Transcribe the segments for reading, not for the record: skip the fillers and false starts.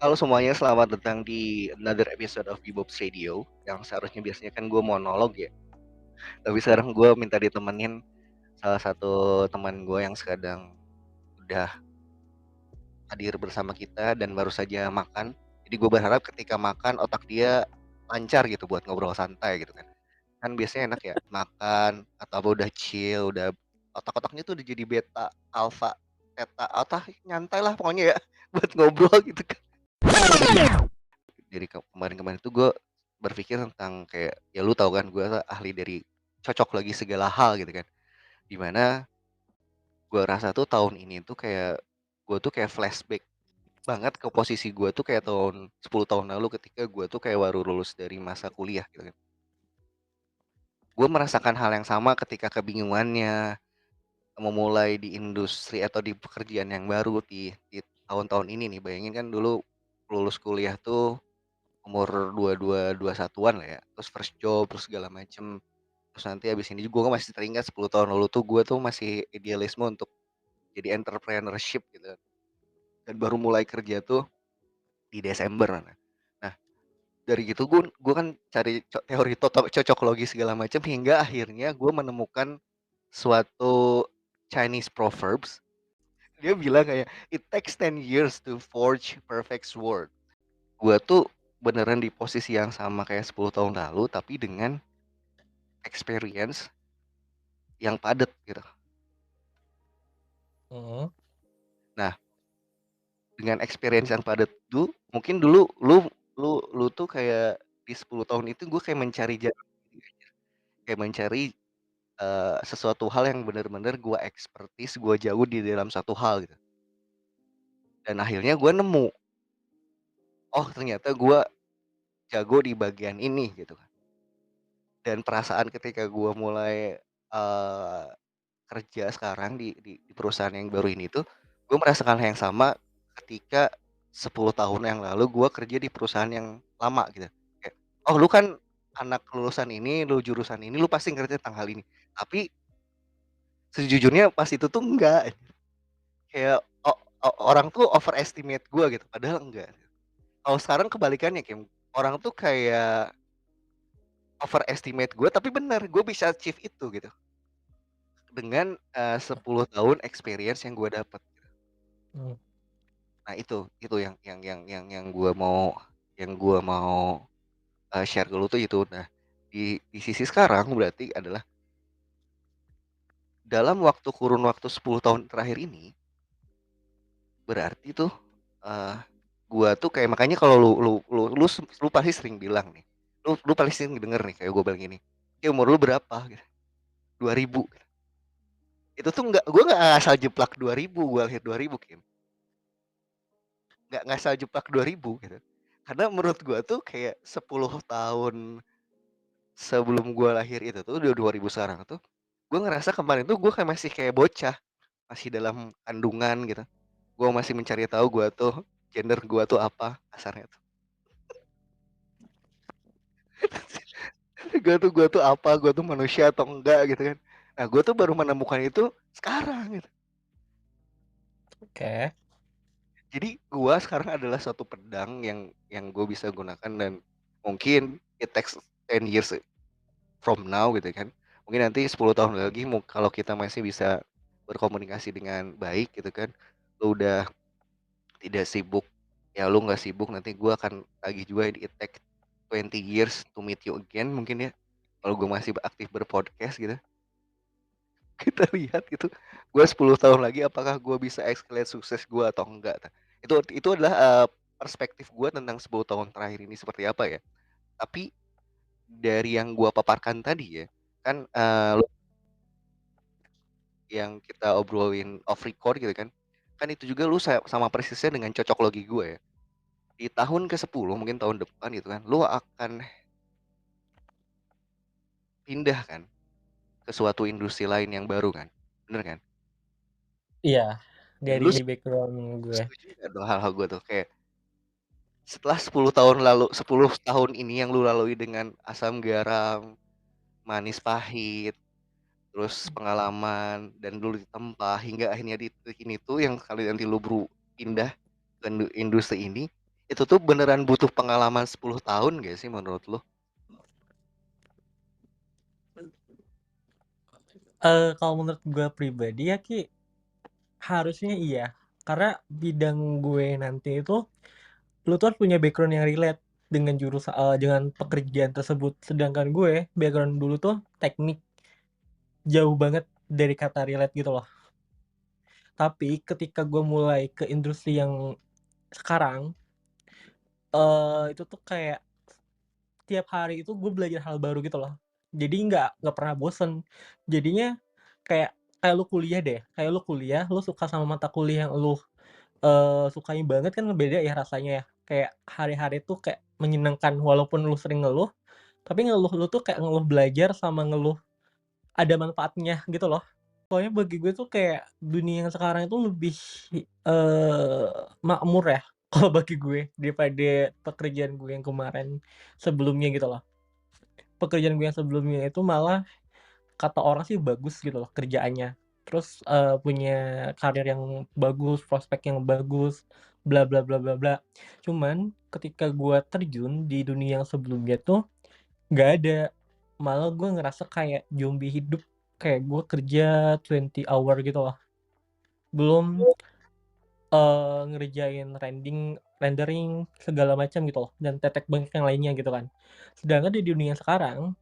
Halo semuanya, selamat datang di another episode of Bebop's Radio. Yang seharusnya biasanya kan gue monolog ya, tapi sekarang gue minta ditemenin salah satu teman gue yang sedang udah hadir bersama kita dan baru saja makan. Jadi gue berharap ketika makan otak dia lancar gitu buat ngobrol santai gitu kan. Kan biasanya enak ya makan atau apa udah chill, udah otak-otaknya tuh udah jadi beta, alpha, theta, otak nyantai lah pokoknya ya buat ngobrol gitu kan. Dari kemarin-kemarin tuh gue berpikir tentang kayak ya lu tahu kan gue ahli dari cocok lagi segala hal gitu kan, dimana gue rasa tuh tahun ini tuh kayak gue tuh kayak flashback banget ke posisi gue tuh kayak tahun 10 tahun lalu ketika gue tuh kayak baru lulus dari masa kuliah gitu kan. Gue merasakan hal yang sama ketika kebingungannya memulai di industri atau di pekerjaan yang baru di tahun-tahun ini nih. Bayangin kan dulu lulus kuliah tuh umur 22, 21-an lah ya, terus first job, terus segala macem. Terus nanti abis ini gue masih teringat 10 tahun lalu tuh gue tuh masih idealisme untuk jadi entrepreneurship gitu kan. Dan baru mulai kerja tuh di Desember. Nah, dari gitu gue kan cari teori cocok logi segala macam hingga akhirnya gue menemukan suatu Chinese proverbs. Dia bilang kayak it takes 10 years to forge perfect sword. Gue tuh beneran di posisi yang sama kayak 10 tahun lalu tapi dengan experience yang padat gitu. Mhm. Nah, dengan experience yang padat tuh, mungkin dulu lu lu tuh kayak di 10 tahun itu gue kayak mencari jalan sendiri aja, kayak mencari, sesuatu hal yang bener-bener gue expertise, gue jago di dalam satu hal gitu. Dan akhirnya gue nemu, oh ternyata gue jago di bagian ini gitu kan. Dan perasaan ketika gue mulai, eee, kerja sekarang di perusahaan yang baru ini tuh, gue merasakan hal yang sama ketika 10 tahun yang lalu gue kerja di perusahaan yang lama gitu. Kayak, "Oh lu kan anak lulusan ini, lu jurusan ini, lu pasti ngerti tentang hal ini." Tapi sejujurnya pas itu tuh enggak, kayak orang tuh overestimate gue gitu, padahal enggak. Kalau sekarang kebalikannya Kim, orang tuh kayak overestimate gue tapi bener, gue bisa achieve itu gitu, dengan, 10 tahun experience yang gue dapet. Mmm, Nah itu yang gua mau, share ke lu tuh itu. Nah, di sisi sekarang berarti adalah dalam kurun waktu 10 tahun terakhir ini, berarti tuh, eee, gua tuh kayak makanya kalau lu pasti sering bilang nih, lu paling sering denger nih kayak gua bilang gini, "Ki umur lu berapa?" Gitu, 2000 gitu. Itu tuh gua nggak asal jeplak 2000, gua lahir 2000 Kim, nggak asal jeplak 2000 gitu. Karena menurut gua tuh kayak 10 tahun sebelum gue lahir itu tuh udah 2000 sekarang tuh, gue ngerasa kemarin tuh gue kayak masih kayak bocah, masih dalam kandungan gitu. Gue masih mencari tahu gue tuh gender gue tuh apa kasarnya tuh. Gue tuh apa, gue tuh manusia atau enggak gitu kan. Nah, gue tuh baru menemukan itu sekarang gitu. oke. Jadi gue sekarang adalah suatu pedang yang gue bisa gunakan dan mungkin it takes 10 years from now gitu kan. Mungkin nanti 10 tahun lagi kalau kita masih bisa berkomunikasi dengan baik gitu kan. Lu udah tidak sibuk, ya lu nggak sibuk nanti gue akan lagi juga di take 20 years to meet you again mungkin ya. Kalau gue masih aktif berpodcast gitu. Kita lihat gitu. Gue 10 tahun lagi apakah gue bisa escalate sukses gue atau enggak. Nah, itu adalah perspektif gue tentang 10 tahun terakhir ini seperti apa ya. Tapi dari yang gue paparkan tadi ya, kan yang kita obrolin off record gitu kan. Kan itu juga lu sama persisnya dengan cocok logi gue ya. Di tahun ke-10 mungkin tahun depan gitu kan, lu akan pindah kan ke suatu industri lain yang baru kan, bener kan? Iya, Dan dari background gue. setuju nggak dong hal-hal gue tuh kayak setelah 10 tahun ini yang lu lalui dengan asam garam, manis pahit, terus pengalaman dan dulu ditempa hingga akhirnya di titik ini tuh yang kali nanti lu pindah ke industri ini. Itu tuh beneran butuh pengalaman 10 tahun gak sih menurut lu? Kalau menurut gue pribadi ya Ki, harusnya iya. Karena bidang gue nanti itu, lu tuh harus punya background yang relate dengan jurusan, dengan pekerjaan tersebut. Sedangkan gue, background dulu tuh teknik, jauh banget dari kata relate gitu loh. Tapi ketika gue mulai ke industri yang sekarang, itu tuh kayak tiap hari itu gue belajar hal baru gitu loh. Jadi nggak pernah bosen. Jadinya kayak kayak lu kuliah deh. Kayak lu kuliah, lu suka sama mata kuliah yang lu sukain banget kan beda ya rasanya ya. Kayak hari-hari tuh kayak menyenangkan walaupun lu sering ngeluh, tapi ngeluh lu tuh kayak ngeluh belajar sama ngeluh ada manfaatnya gitu loh. Soalnya bagi gue tuh kayak dunia yang sekarang itu lebih eh makmur ya kalau bagi gue daripada pekerjaan gue yang kemarin sebelumnya gitu loh. Pekerjaan gue yang sebelumnya itu malah kata orang sih bagus gitu loh kerjaannya. Terus punya karir yang bagus, prospek yang bagus, bla bla bla bla bla. Cuman ketika gue terjun di dunia yang sebelumnya tuh nggak ada. Malah gue ngerasa kayak zombie hidup. Kayak gue kerja 20 hour gitu loh. Belum ngerjain rendering segala macam gitu loh. Dan tetek bengek yang lainnya gitu kan. Sedangkan di dunia sekarang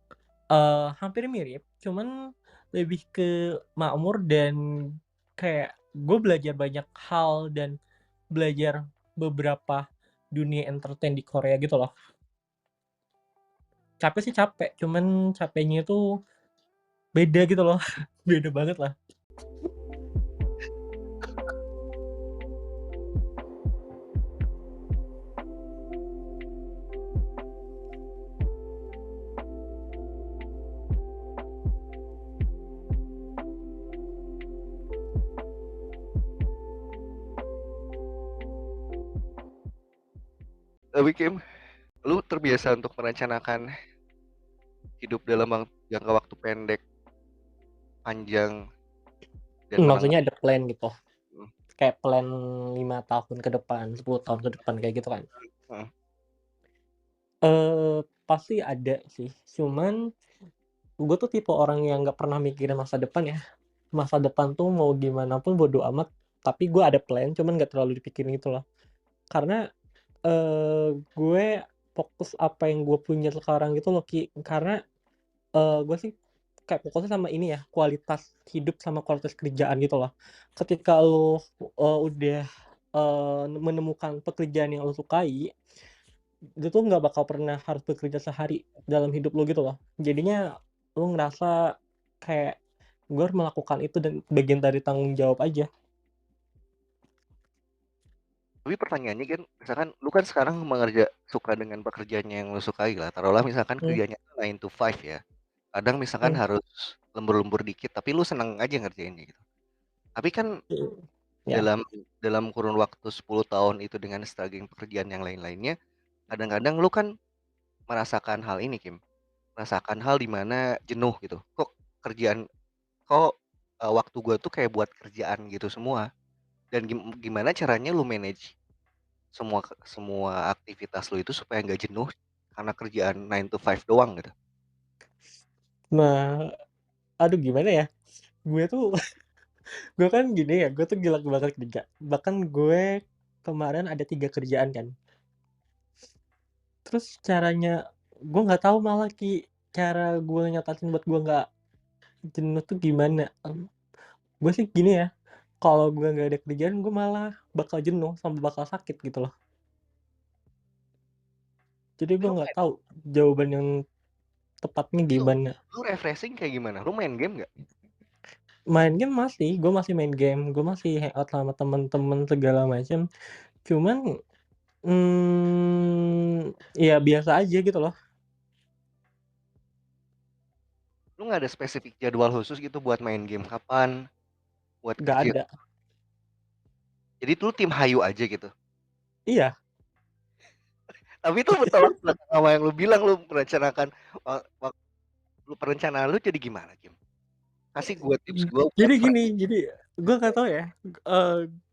hampir mirip, cuman lebih ke makmur dan kayak gue belajar banyak hal dan belajar beberapa dunia entertain di Korea gitu loh. Capek sih capek, cuman capeknya itu beda gitu loh. Beda banget lah. Tapi Kim, lu terbiasa untuk merencanakan hidup dalam jangka waktu pendek, panjang, dan menengah. Maksudnya ada plan gitu. Hmm, Kayak plan 5 tahun ke depan, 10 tahun ke depan kayak gitu kan. hmm. Pasti ada sih. Cuman gue tuh tipe orang yang nggak pernah mikirin masa depan ya. Masa depan tuh mau gimana pun bodo amat, tapi gue ada plan cuman nggak terlalu dipikirin gitu loh. Karena gue fokus apa yang gue punya sekarang gitu loh Ki. Karena gue sih kayak fokusnya sama ini ya, kualitas hidup sama kualitas kerjaan gitu loh. Ketika lo udah menemukan pekerjaan yang lo sukai, itu tuh nggak bakal pernah harus bekerja sehari dalam hidup lo gitu loh. Jadinya lo ngerasa kayak gue harus melakukan itu dan bagian dari tanggung jawab aja. Tapi pertanyaannya kan, misalkan lu kan sekarang suka dengan pekerjaannya yang lu sukai lah. Taruhlah misalkan Hmm, kerjanya 9 to 5 ya. Kadang misalkan hmm, harus lembur-lembur dikit, tapi lu seneng aja ngerjainnya gitu. Tapi kan ya. dalam dalam kurun waktu 10 tahun itu dengan struggling pekerjaan yang lain-lainnya, kadang-kadang lu kan merasakan hal ini, Kim. Merasakan hal di mana jenuh gitu. Kok waktu gua tuh kayak buat kerjaan gitu semua. Dan gimana caranya lu manage semua aktivitas lu itu supaya nggak jenuh karena kerjaan 9 to 5 doang gitu. Nah, aduh gimana ya? Gue tuh gue kan gini ya, gue tuh gila banget kerja. Bahkan gue kemarin ada 3 kerjaan kan. Terus caranya gue nggak tahu malah Ki, cara gue nyatasin buat gue nggak jenuh tuh gimana. Gue sih gini ya, kalau gue nggak ada kerjaan gue malah bakal jenuh sampai bakal sakit gitu loh. Jadi Tapi gue nggak tahu jawaban yang tepatnya lu, gimana. lu refreshing kayak gimana? Lu main game nggak? Main game masih, gue masih main game, gue masih hangout sama temen-temen segala macam. Cuman, ya biasa aja gitu loh, Lu nggak ada spesifik jadwal khusus gitu buat main game kapan, buat nggak kerja. ada. Jadi lu tim hayu aja gitu. Iya, Tapi itu bertolak belakang sama yang lu bilang lu merencanakan lu perencanaan lu jadi gimana, Kim? Kasih gua tips gua buat jadi gini, jadi gue nggak tahu ya,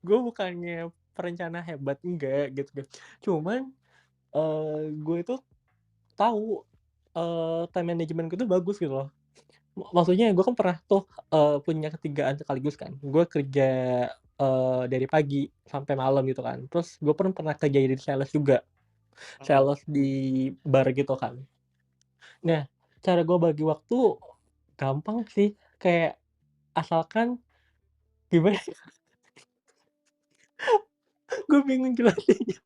gue bukannya perencana hebat, enggak gitu kan. Cuman, gue itu tahu, time management-gue tuh bagus gitu loh. Maksudnya gue kan pernah tuh, punya kerjaan sekaligus kan. Gue kerja, dari pagi sampai malam gitu kan. Terus gue pernah kerja jadi sales juga, Mhm. sales di bar gitu kan. Nah, cara gue bagi waktu gampang sih, kayak asalkan gimana ya, gue bingung jelasinnya.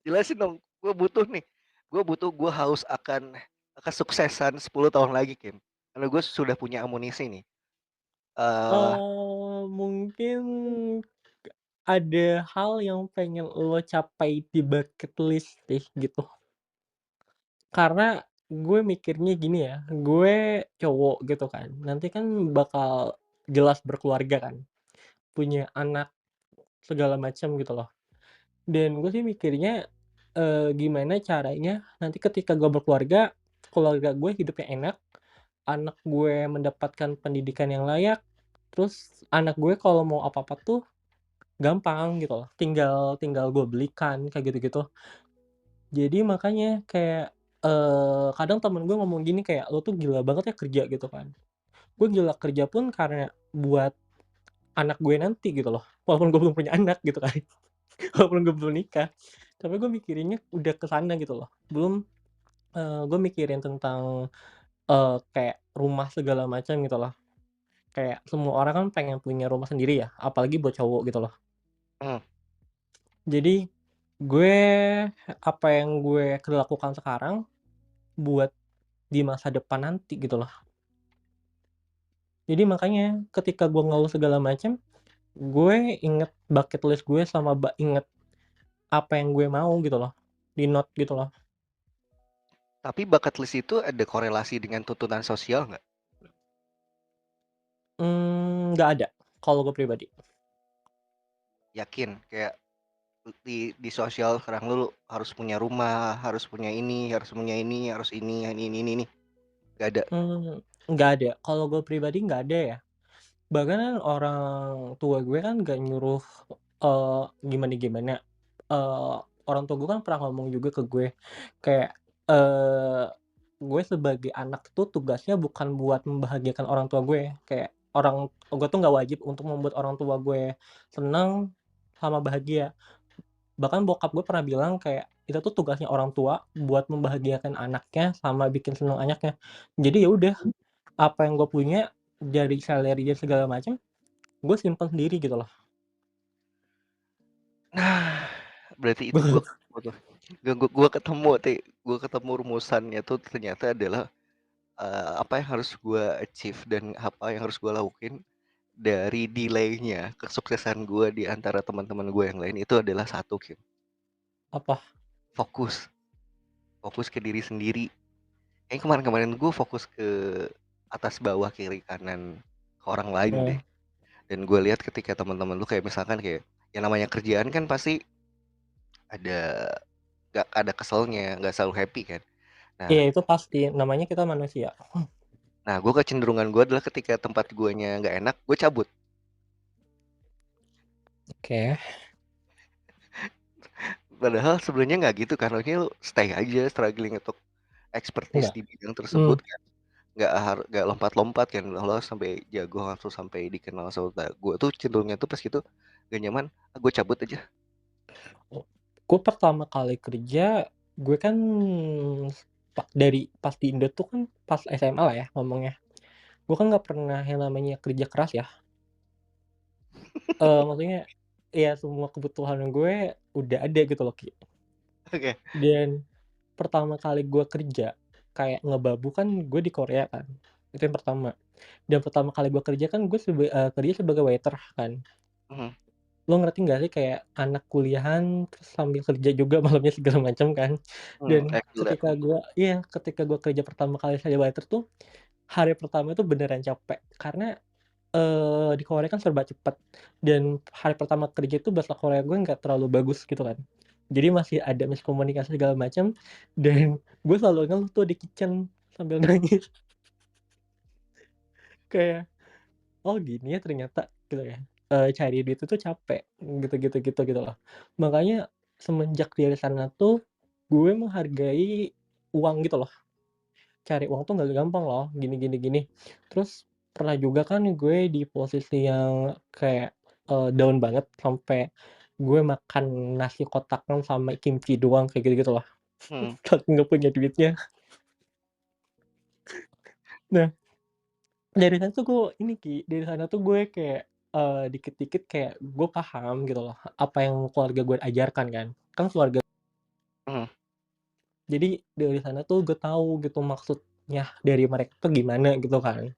Jelasin dong, gue haus akan kesuksesan 10 tahun lagi, Kim. Karena gue sudah punya amunisi nih. Eee, Mungkin ada hal yang pengen lo capai di bucket list sih gitu. Karena gue mikirnya gini ya, gue cowok gitu kan, nanti kan bakal jelas berkeluarga kan, punya anak segala macam gitu loh. Dan gue sih mikirnya, gimana caranya nanti ketika gue berkeluarga, keluarga gue hidupnya enak, anak gue mendapatkan pendidikan yang layak, terus anak gue kalau mau apa-apa tuh gampang gitu loh, tinggal tinggal gue belikan, kayak gitu-gitu. Jadi makanya kayak, kadang temen gue ngomong gini kayak, "Lo tuh gila banget ya kerja," gitu kan. Gue gila kerja pun karena buat anak gue nanti gitu loh, walaupun gue belum punya anak gitu kan, walaupun gue belum nikah. Tapi gue mikirinnya udah ke sana gitu loh, belum, gue mikirin tentang, kayak rumah segala macam gitu loh. Kayak semua orang kan pengen punya rumah sendiri ya, apalagi buat cowok gitu loh. mhm. Jadi, gue apa yang gue lakukan sekarang, buat di masa depan nanti gitu loh. Jadi makanya ketika gue ngeluh segala macam, gue inget bucket list gue sama inget apa yang gue mau gitu loh, di note gitu loh. Tapi bucket list itu ada korelasi dengan tuntutan sosial nggak? Nggak ada, kalau gue pribadi. Yakin? Kayak di sosial sekarang lu harus punya rumah, harus punya ini, harus punya ini, harus ini, nggak ada? Nggak ada, kalau gue pribadi nggak ada ya. Bahkan kan orang tua gue kan nggak nyuruh, gimana-gimana. Eee, Orang tua gue kan pernah ngomong juga ke gue, kayak, eee, gue sebagai anak tuh tugasnya bukan buat membahagiakan orang tua gue, kayak gue tuh nggak wajib untuk membuat orang tua gue senang sama bahagia. Bahkan bokap gue pernah bilang kayak, itu tuh tugasnya orang tua buat membahagiakan anaknya sama bikin senang anaknya. Jadi ya udah, apa yang gue punya dari salary dan segala macam, gue simpen sendiri gitu loh. Nah, berarti itu gua ketemu tuh. Gua ketemu rumusannya tuh ternyata adalah, apa yang harus gua achieve dan apa yang harus gua lakuin dari delay-nya kesuksesan gua di antara teman-teman gua yang lain itu adalah satu, Kim, Apa? fokus. Fokus ke diri sendiri. Kayaknya kemarin-kemarin gua fokus ke atas, bawah, kiri, kanan, ke orang lain deh. Heeh. Dan gue lihat ketika teman-teman lu kayak misalkan kayak, yang namanya kerjaan kan pasti ada nggak ada keselnya, nggak selalu happy kan. Nah Iya itu pasti, namanya kita manusia. nah gue kecenderungan gue adalah ketika tempat guanya nggak enak, gue cabut. Oke. Padahal sebenarnya nggak gitu kan, harusnya lu stay aja struggling untuk expertise Enggak. di bidang tersebut Mmm, kan. Nggak lompat-lompat kan, lo sampai jago langsung sampai dikenal sama gue tuh cenderungnya tuh pas gitu gak nyaman, ah, gue cabut aja. gue pertama kali kerja, gue kan pas di Indo tuh kan pas SMA lah ya ngomongnya. Gue kan nggak pernah yang namanya kerja keras ya, maksudnya ya semua kebutuhan gue udah ada gitu loh, Ki. Oke. Dan pertama kali gue kerja, kayak ngebabu kan gue di Korea kan, itu yang pertama. Dan pertama kali gue kerja kan gue kerja sebagai waiter kan. Mhm. Lo ngerti nggak sih kayak anak kuliahan terus sambil kerja juga malamnya segala macam kan. Dan Gila. ketika gue kerja pertama kali jadi waiter tuh, hari pertama itu beneran capek. Karena, di Korea kan serba cepet, dan hari pertama kerja itu bahasa Korea gue nggak terlalu bagus gitu kan. Jadi masih ada miskomunikasi segala macam, dan gue selalu ngeluh tuh di kitchen sambil nangis, kayak, "Oh gini ya ternyata," gitu ya. cari duit itu capek, gitu loh. Makanya semenjak dari sana tuh, gue menghargai uang gitu loh. Cari uang tuh nggak gampang loh, gini. Terus pernah juga kan gue di posisi yang kayak, down banget sampai gue makan nasi kotakan sama kimchi doang, kayak gitu-gitu loh, Mhm, saking nggak punya duitnya. Nah, dari sana tuh gue ini Ki, dari sana tuh gue kayak, dikit-dikit kayak gue paham gitu loh, apa yang keluarga gue ajarkan kan. Kan keluarga mhm, jadi dari sana tuh gue tahu gitu maksudnya dari mereka tuh gimana gitu kan.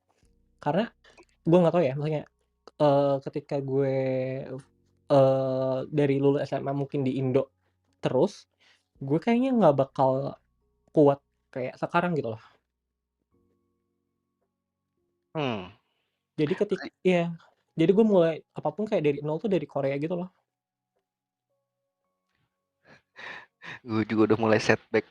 Karena gue nggak tahu ya, maksudnya, ketika gue, dari lulus SMA mungkin di Indo terus, gue kayaknya nggak bakal kuat kayak sekarang gitu loh. mmm. Jadi iya, jadi gue mulai apapun kayak dari nol tuh dari Korea gitu loh. Gue juga udah mulai setback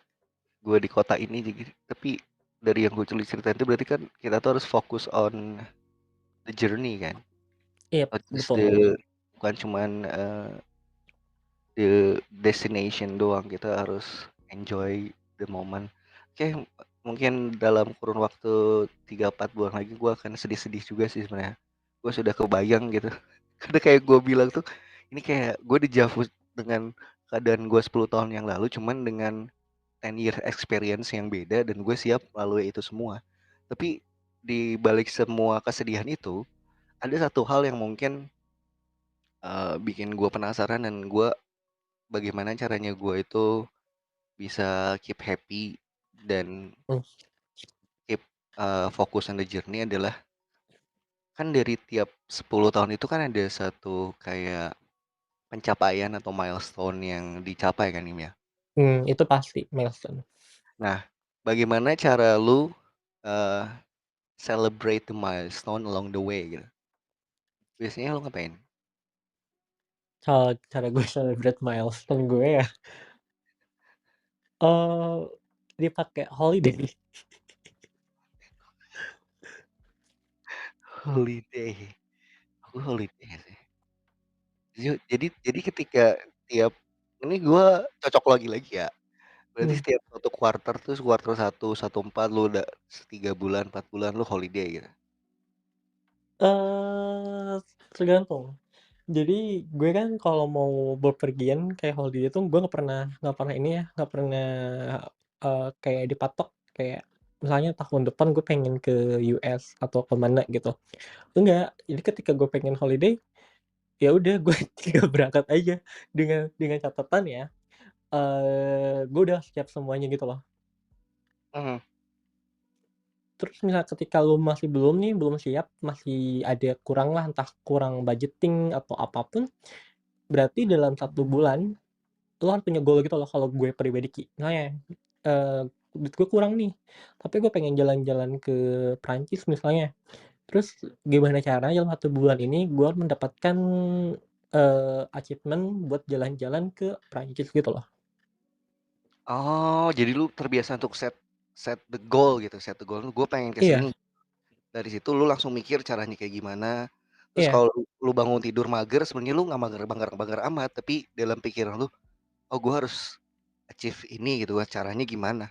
gue di kota ini jadi tapi dari yang gue ceritain itu berarti kan kita tuh harus fokus on the journey kan, Iya, not just betul. bukan cuman, the destination doang, kita harus enjoy the moment. Oke, mungkin dalam kurun waktu 3 4 bulan lagi gue akan sedih-sedih juga sih sebenarnya. Gue sudah kebayang gitu, karena kayak gue bilang tuh, ini kayak gue di-Java dengan keadaan gue 10 tahun yang lalu, cuman dengan 10 year experience yang beda dan gue siap melalui itu semua. Tapi di balik semua kesedihan itu, ada satu hal yang mungkin, bikin gue penasaran dan bagaimana caranya gue itu bisa keep happy dan Mmm, keep, fokus on the journey adalah kan dari tiap 10 tahun itu kan ada satu kayak pencapaian atau milestone yang dicapai kan, Im, ya. itu pasti milestone. Nah, bagaimana cara lu, eee, celebrate the milestone along the way gitu? Biasanya lu ngapain? Kalau cara gue celebrate milestone gue ya, eee, dipakai holiday. Holiday, aku holiday sih. Jadi ketika tiap ini gua cocok lagi ya, berarti Mmm, setiap satu kuarter terus kuarter 1, 1/4 lu udah 3 bulan, 4 bulan lu holiday gitu? eee, tergantung. Jadi gue kan kalau mau bepergian kayak holiday itu gue nggak pernah ini ya, nggak pernah, kayak dipatok kayak misalnya tahun depan gue pengen ke US atau ke mana gitu, enggak. Jadi ketika gue pengen holiday, ya udah gue tinggal berangkat aja dengan catatan ya, gue udah siap semuanya gitu loh. Mhm. Terus misal ketika lu masih belum nih, belum siap, masih ada kurang lah, entah kurang budgeting atau apapun, berarti dalam 1 bulan lu harus punya goal gitu loh kalau gue pribadi, Ki. Misalnya, duit gue kurang nih, tapi gue pengen jalan-jalan ke Prancis misalnya. Terus gimana caranya dalam 1 bulan ini gue mendapatkan, achievement buat jalan-jalan ke Prancis gitu loh. Oh, jadi lu terbiasa untuk set set the goal gitu, set the goal, "Gue pengen ke Iya sini." Dari situ lu langsung mikir caranya kayak gimana, terus iya kalau lu bangun tidur mager sebenarnya lu nggak mager-mager amat, tapi dalam pikiran lu, "Oh, gua harus achieve ini gitu kan, caranya gimana?"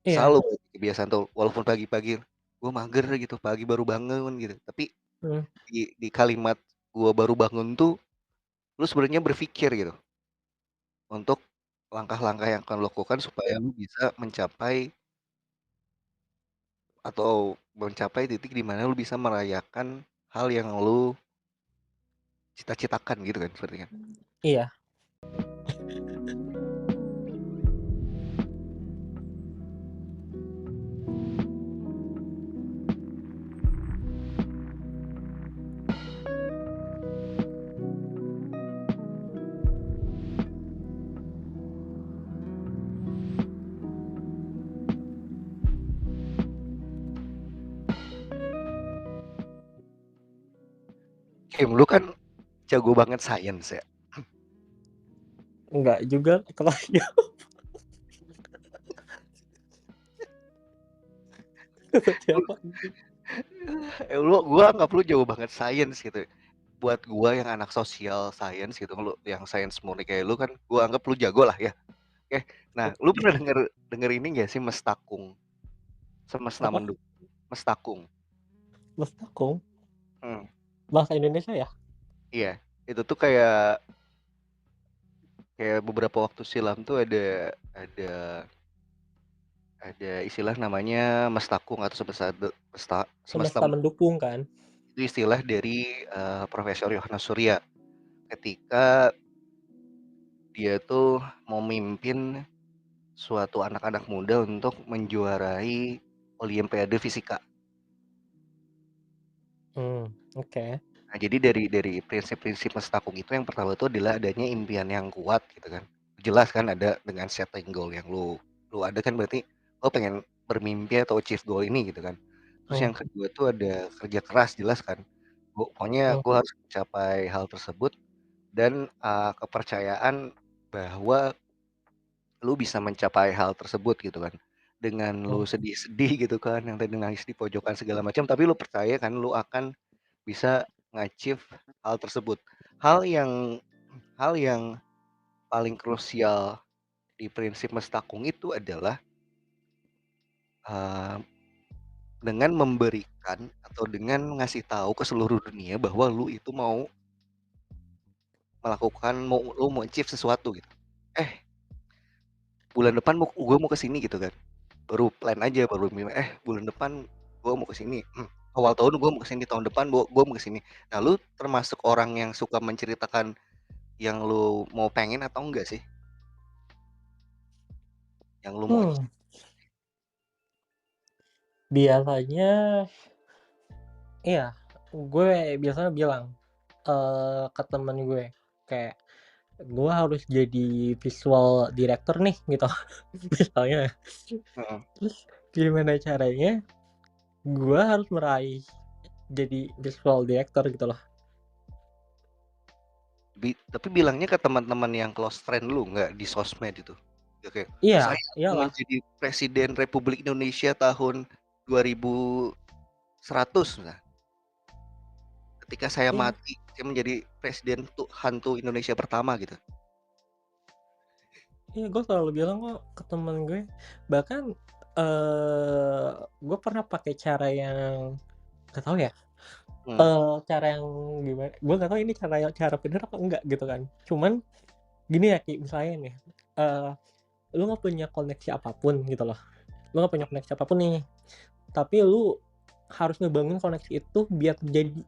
iya, Selalu kebiasaan tuh walaupun pagi-pagi, "Gua mager gitu, pagi baru bangun," gitu, tapi mhm, di kalimat, "Gua baru bangun," tuh lu sebenarnya berpikir gitu untuk langkah-langkah yang akan lu lakukan supaya lu bisa mencapai atau mencapai titik di mana lu bisa merayakan hal yang lu cita-citakan gitu kan seperti kan? iya. Kim, lu kan jago banget sains ya. Enggak juga kalau ya seperti Lu apa gitu. gua anggap lu jago banget sains gitu. buat gua yang anak social science gitu, lu yang science murni kayak lu kan gua anggap lu jago lah ya. Oke, nah lu pernah denger denger ini nggak sih Mestakung? Semesta Apa? Mendukung, Mestakung. Mestakung? Hmm, Bahasa Indonesia ya? iya. Itu tuh kayak kayak beberapa waktu silam tuh ada ada istilah namanya Mestakung atau semesta Semesta mendukung kan? itu istilah dari Profesor Yohanes Surya ketika dia tuh mau mimpin suatu anak-anak muda untuk menjuarai Olimpiade Fisika. Oke. Nah, jadi dari prinsip-prinsip Mestakung itu yang pertama itu adalah adanya impian yang kuat gitu kan. Jelas kan ada dengan setting goal yang lu ada kan berarti lo pengen bermimpi atau achieve goal ini gitu kan. Terus Mmm, yang kedua tuh ada kerja keras jelas kan. Pokoknya mmm, gue harus mencapai hal tersebut dan kepercayaan bahwa lu bisa mencapai hal tersebut gitu kan. Dengan lu mmm, sedih-sedih gitu kan, yang tadi nangis di pojokan segala macam, tapi lu percaya kan lu akan bisa nge-achieve hal tersebut. Hal yang hal yang paling krusial di prinsip Mestakung itu adalah, eee, dengan memberikan atau dengan ngasih tahu ke seluruh dunia bahwa lu itu mau melakukan lu mau achieve sesuatu gitu. "Eh, bulan depan gua mau ke sini," gitu kan. Baru plan aja, baru bulan depan gua mau ke sini, awal tahun gua mau ke sini, tahun depan gua mau ke sini. Nah, lu termasuk orang yang suka menceritakan yang lu mau pengen atau enggak sih? Yang lu mau mmm, biasanya iya, gue biasanya bilang, ke temen gue, kayak, "Gue harus jadi visual director nih," gitu, misalnya. heeh, Terus gimana caranya gue harus meraih jadi visual director gitu loh. tapi bilangnya ke teman-teman yang close friend lu, nggak di sosmed itu? Ya kayak, Iya, "Saya akan iyalah, menjadi presiden Republik Indonesia tahun 2100," misalnya, "ketika saya iya mati, saya menjadi presiden hantu Indonesia pertama," gitu. iya gue selalu bilang kok ke temen gue, bahkan, gue pernah pakai cara yang nggak tahu ya, Mmm, cara yang gimana, gue nggak tahu ini cara bener apa enggak gitu kan. Cuman gini ya, Ki, misalnya nih, eee, lu nggak punya koneksi apapun gitu loh, lu nggak punya koneksi apapun nih, tapi lu harus ngebangun koneksi itu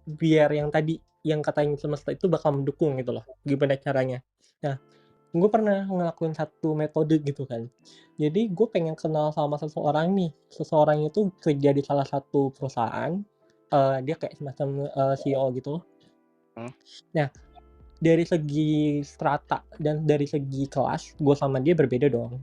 biar yang tadi, yang katanya semesta itu bakal mendukung gitu loh, gimana caranya. Nah, gue pernah ngelakuin satu metode gitu kan. Jadi gue pengen kenal sama seseorang nih, seseorang itu kerja di salah satu perusahaan, dia kayak semacam, CEO gitu. mhm, Nah, dari segi strata dan dari segi kelas, gue sama dia berbeda dong.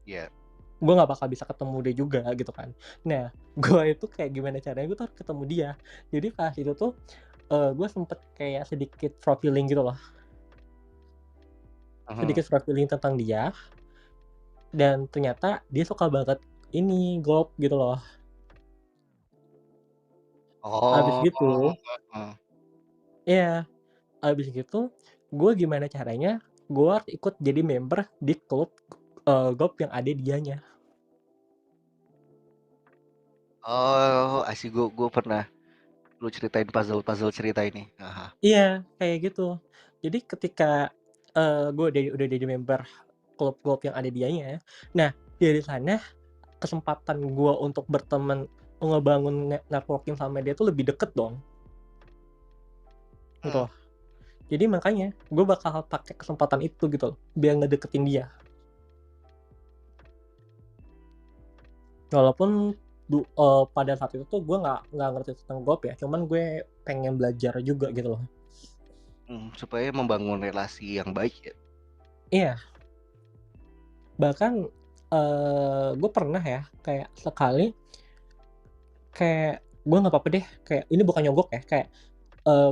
iya, Gue nggak bakal bisa ketemu dia juga gitu kan. Nah, gue itu kayak gimana caranya gue tuh harus ketemu dia. Jadi pas itu tuh, gue sempet kayak sedikit profiling gitu loh, mhm. sedikit profiling tentang dia, dan ternyata dia suka banget ini, golf gitu loh. Habis Oh, gitu heeh. iya, habis gitu gue gimana caranya, gue harus ikut jadi member di klub, golf yang ada dianya. Oh, asik gua pernah lu ceritain puzzle-puzzle cerita ini, heeh. Iya, kayak gitu. Jadi ketika, gue udah jadi member klub golf yang ada dianya, nah dari sana kesempatan gue untuk berteman, ngebangun networking sama dia tuh lebih deket dong, gitu Mhm, loh. Jadi makanya gue bakal pakai kesempatan itu gitu loh, biar ngedeketin dia. Walaupun pada saat itu tuh gue nggak ngerti tentang golf ya, cuman gue pengen belajar juga gitu loh. supaya membangun relasi yang baik ya? Iya, bahkan, gue pernah ya kayak sekali, kayak gue nggak apa-apa deh, kayak ini bukan nyogok ya, kayak,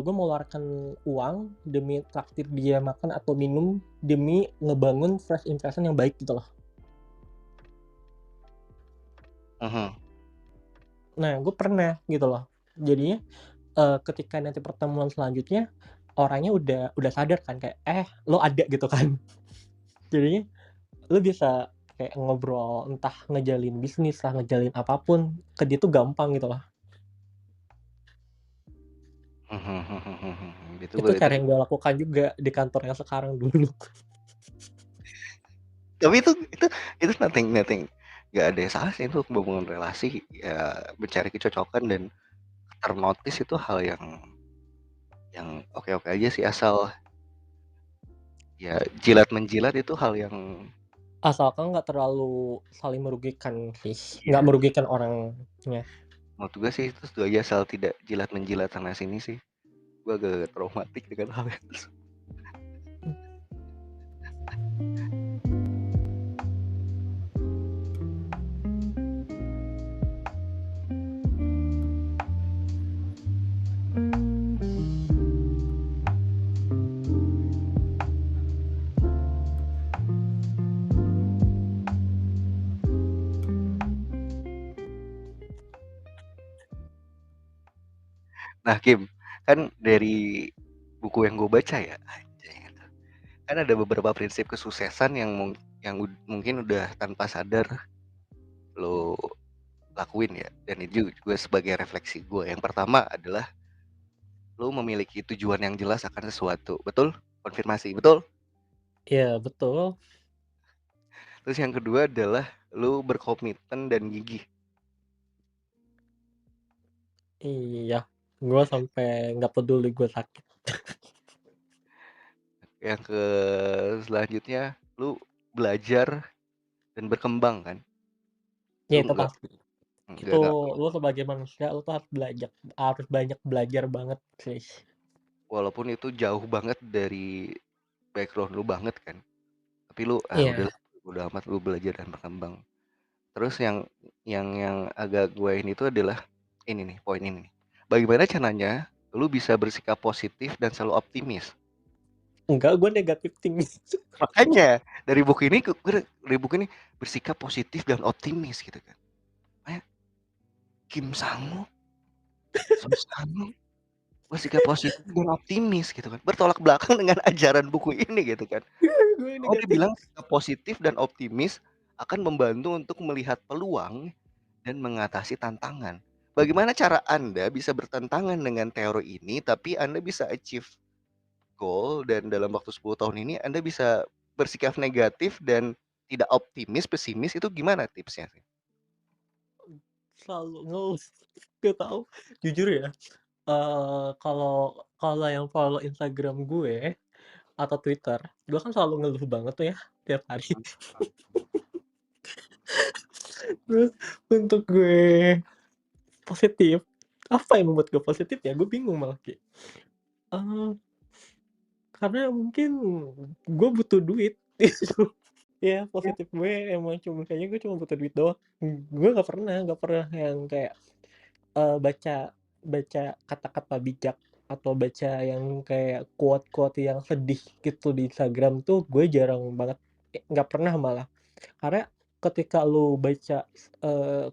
gue mengeluarkan uang demi traktir dia makan atau minum, demi ngebangun first impression yang baik gitu loh. Mhm, Nah, gue pernah gitu loh. Jadinya, ketika nanti pertemuan selanjutnya, orangnya udah sadar kan kayak, lo ada gitu kan. Jadinya lo bisa kayak ngobrol, entah ngejalin bisnis lah, ngejalin apapun ke dia tuh gampang gitu loh. Itu Itu berarti cara yang gue lakukan juga di kantor yang sekarang dulu. tapi itu nothing nothing, nggak ada yang salah sih itu hubungan relasi, ya mencari kecocokan dan ternotis itu hal yang oke-oke aja sih, asal ya jilat-menjilat itu hal yang Asalkan nggak terlalu saling merugikan sih, nggak iya, merugikan orangnya. menurut gue sih itu aja, asal tidak jilat-menjilat sana sini sih. Gue agak traumatik dengan hal itu. Nah Kim, kan dari buku yang gue baca ya, anjay, kan ada beberapa prinsip kesuksesan yang mungkin udah tanpa sadar lo lakuin ya, dan itu juga sebagai refleksi gue. Yang pertama adalah lo memiliki tujuan yang jelas akan sesuatu, betul? Konfirmasi, betul? Iya betul. Terus yang kedua adalah lo berkomitmen dan gigih. Iya, gue sampai nggak peduli gue sakit. Yang ke selanjutnya lo belajar dan berkembang kan. Ya Lo itu nggak pasti. nggak Itu nggak lo sebagai manusia lo tuh harus banyak belajar banget sih. walaupun itu jauh banget dari background lu banget kan, tapi lu Iya. udahlah, udah amat lu belajar dan berkembang. Terus yang agak gue ini tuh adalah ini nih, poin ini nih, bagaimana caranya lu bisa bersikap positif dan selalu optimis. Enggak, gue negatif tinggi. Makanya dari buku ini bersikap positif dan optimis gitu kan. Kayak Kim Sang-woo, Sang-woo bersikap positif dan optimis gitu kan, bertolak belakang dengan ajaran buku ini gitu kan. Gue Oh, dia negatif. bilang sikap positif dan optimis akan membantu untuk melihat peluang dan mengatasi tantangan. Bagaimana cara Anda bisa bertentangan dengan teori ini, tapi Anda bisa achieve goal, dan dalam waktu 10 tahun ini Anda bisa bersikap negatif dan tidak optimis, pesimis, itu gimana tipsnya sih? Selalu ngeluh. Gak tau. Jujur ya. Kalau kalau yang follow Instagram gue atau Twitter, gue kan selalu ngeluh banget tuh ya tiap hari. Terus untuk gue positif, apa yang membuat gue positif ya? Gue bingung malah Ki. Eh, karena mungkin gue butuh duit. Ya positif gue emang kayaknya gue cuma butuh duit doang. Gue nggak pernah yang kayak baca baca kata-kata bijak atau baca yang kayak quote-quote yang sedih gitu di Instagram tuh gue jarang banget, nggak pernah malah. Karena ketika lu baca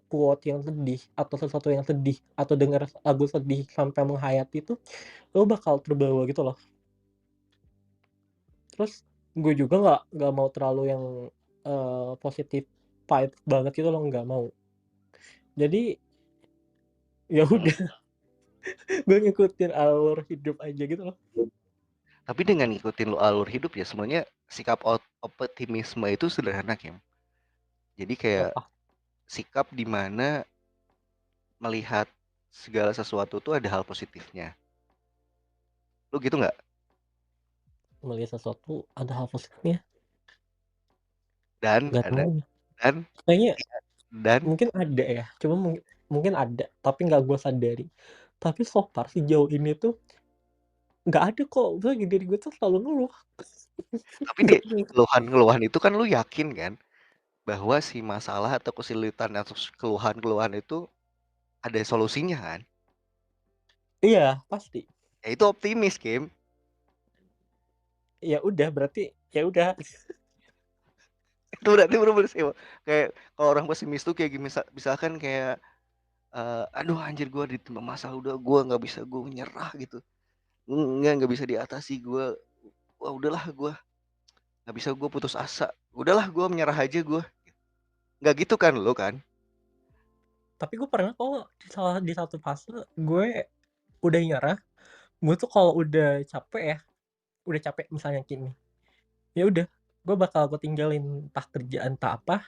quote yang sedih atau sesuatu yang sedih atau dengar lagu sedih sampai menghayati itu, lu bakal terbawa gitu loh. Terus gue juga nggak mau terlalu yang positif vibe banget gitu loh, nggak mau. Jadi ya Mhm. udah, gue ngikutin alur hidup aja gitu loh. Tapi dengan ngikutin lu alur hidup ya, sebenarnya sikap optimisme itu sederhana, Kim. Jadi kayak Apa sikap di mana melihat segala sesuatu tuh ada hal positifnya. Lu gitu nggak? melihat sesuatu ada hal positifnya? Dan Nggak ada tahu. dan Kayaknya dan mungkin ada ya, cuma mungkin ada, tapi nggak gue sadari. Tapi so far sejauh ini tuh nggak ada kok. Gue diri gue tuh selalu ngeluh. tapi di Nggak pernah. keluhan-keluhan itu kan lu yakin kan bahwa si masalah atau kesulitan atau keluhan-keluhan itu ada solusinya kan? Iya pasti. Ya itu optimis, Kim. Ya udah berarti ya udah. Itu berarti bener-bener sih, kayak kalau orang pesimis tuh kayak misalkan kayak aduh anjir gue di timpa masalah udah gue nggak bisa gue nyerah gitu, nggak bisa diatasi gue, wah udahlah gue nggak bisa gue putus asa, udahlah gue menyerah aja gue, nggak gitu kan lo kan? Tapi gue pernah kok di satu fase gue udah nyerah. Gue tuh kalau udah capek ya, udah capek misalnya gini, ya udah gue tinggalin entah kerjaan entah apa,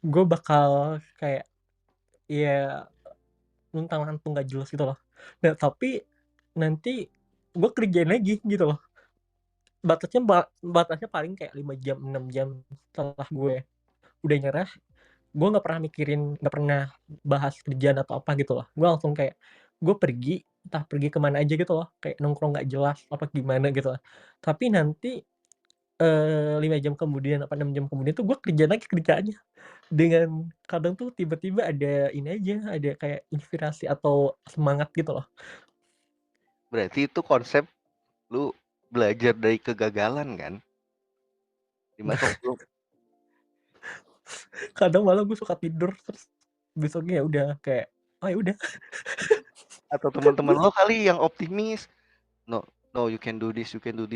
gue bakal kayak ya luntang-lantung gak jelas gitu loh. Nah tapi nanti gue kerjain lagi gitu loh. Batasnya paling kayak 5 jam 6 jam setelah gue udah nyerah. Gue nggak pernah bahas kerjaan atau apa gitu loh. Gue langsung kayak gue pergi, entah pergi kemana aja gitu loh, kayak nongkrong nggak jelas apa gimana gitu lah. Tapi nanti 5 jam kemudian apa 6 jam kemudian tuh gue kerja lagi kerjaannya. Dengan kadang tuh tiba-tiba ada ini aja, ada kayak inspirasi atau semangat gitu loh. Berarti itu konsep lu belajar dari kegagalan kan, dimana lu Kadang malah gue suka tidur terus besoknya ya udah kayak, "Oh ya udah." atau Kan teman-teman gue lo kali yang optimis, no no you can do this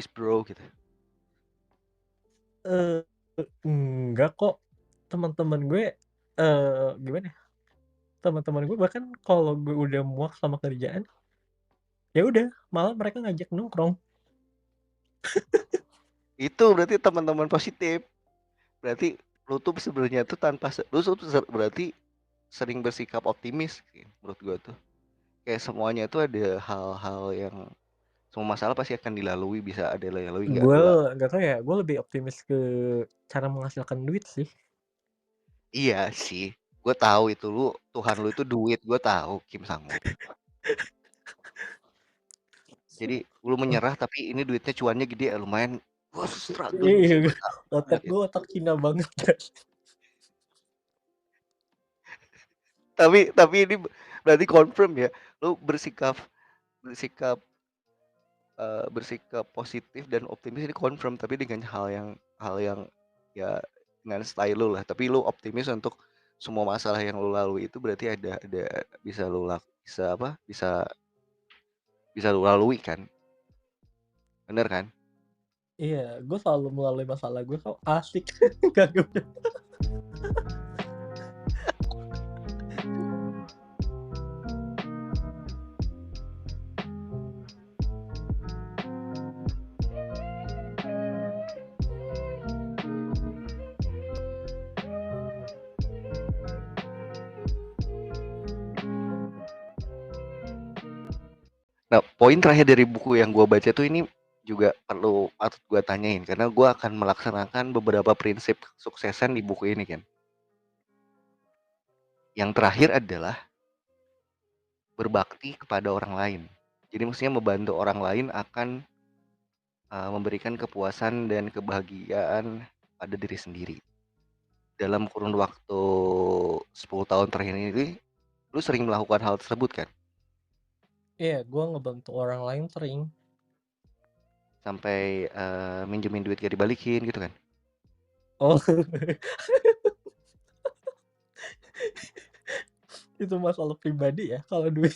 bro gitu. eee, enggak kok. Teman-teman gue, gimana ya, teman-teman gue bahkan kalau gue udah muak sama kerjaan, ya udah malah mereka ngajak nongkrong. Itu berarti teman-teman positif. Berarti lu tuh sebenarnya tuh berarti sering bersikap optimis sih menurut gua tuh. Kayak semuanya tuh ada hal-hal yang semua masalah pasti akan dilalui, bisa ada dilalui nggak Gue lu nggak tahu ya, gue lebih optimis ke cara menghasilkan duit sih. iya sih, gua tahu itu lu Tuhan lu itu duit, gua tahu Kim Sang-wook. Jadi lu menyerah tapi ini duitnya cuannya gede ya lumayan, gua struggling Iya, sih gua tahu banget otak itu. gue otak Cina banget. Tapi ini berarti confirm ya, lu bersikap bersikap positif dan optimis ini confirm, tapi dengan hal yang ya dengan style lu lah, tapi lu optimis untuk semua masalah yang lu lalui itu berarti ada bisa bisa apa, bisa lu lalui kan, bener kan? Iya, gue selalu melalui masalah gue kok asik. Kagak udah. Nah, poin terakhir dari buku yang gua baca tuh ini juga patut gua tanyain karena gua akan melaksanakan beberapa prinsip kesuksesan di buku ini kan. Yang terakhir adalah berbakti kepada orang lain. Jadi maksudnya membantu orang lain akan memberikan kepuasan dan kebahagiaan pada diri sendiri. Dalam kurun waktu 10 tahun terakhir ini, lu sering melakukan hal tersebut kan? Iya, gue ngebantu orang lain sering. Sampai, minjemin duit gak dibalikin gitu kan? Oh, itu masalah pribadi ya kalau duit.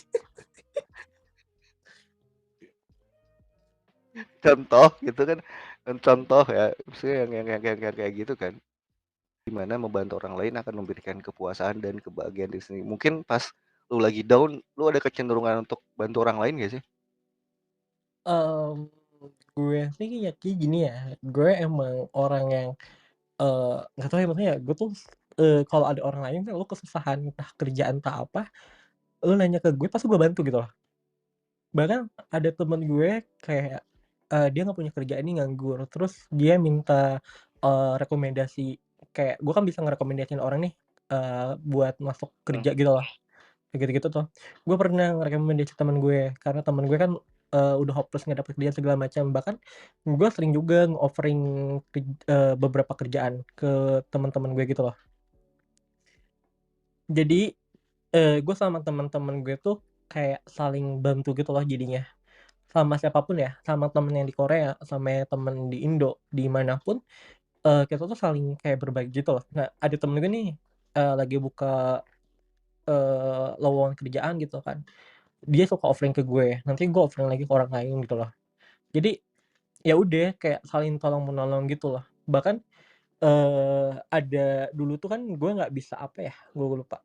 Contoh gitu kan, contoh ya, maksudnya yang kayak gitu kan, di mana membantu orang lain akan memberikan kepuasan dan kebahagiaan diri sendiri. Mungkin pas lu lagi down, lu ada kecenderungan untuk bantu orang lain gak sih? Mmm, gue sih ya kayak gini ya, gue emang orang yang, nggak tahu ya maksudnya gue tuh, kalau ada orang lain lu kesusahan entah kerjaan entah apa, lu nanya ke gue pasti gue bantu gitu loh. Bahkan ada temen gue kayak, dia nggak punya kerjaan nih nganggur, terus dia minta, rekomendasi kayak gue kan bisa ngerekomendasiin orang nih, buat masuk Mmm, kerja gitu loh, kayak gitu-gitu tuh. Gue pernah ngerekomendasi temen gue, karena temen gue kan, udah hopeless nggak dapet kerjaan segala macam, bahkan gue sering juga nge-offering beberapa kerjaan ke temen-temen gue gitu loh. Jadi, gue sama temen-temen gue tuh kayak saling bantu gitu loh jadinya. Sama siapapun ya, sama temen yang di Korea, sama temen di Indo, di mana pun, kita tuh saling kayak berbagi gitu loh. Nah, ada temen gue nih, lagi buka lowongan kerjaan gitu kan, dia suka offering ke gue, nanti gue offering lagi ke orang lain gitu loh. Jadi, ya udah kayak saling tolong menolong gitu loh. Bahkan, ada dulu tuh kan gue nggak bisa apa ya, gue lupa.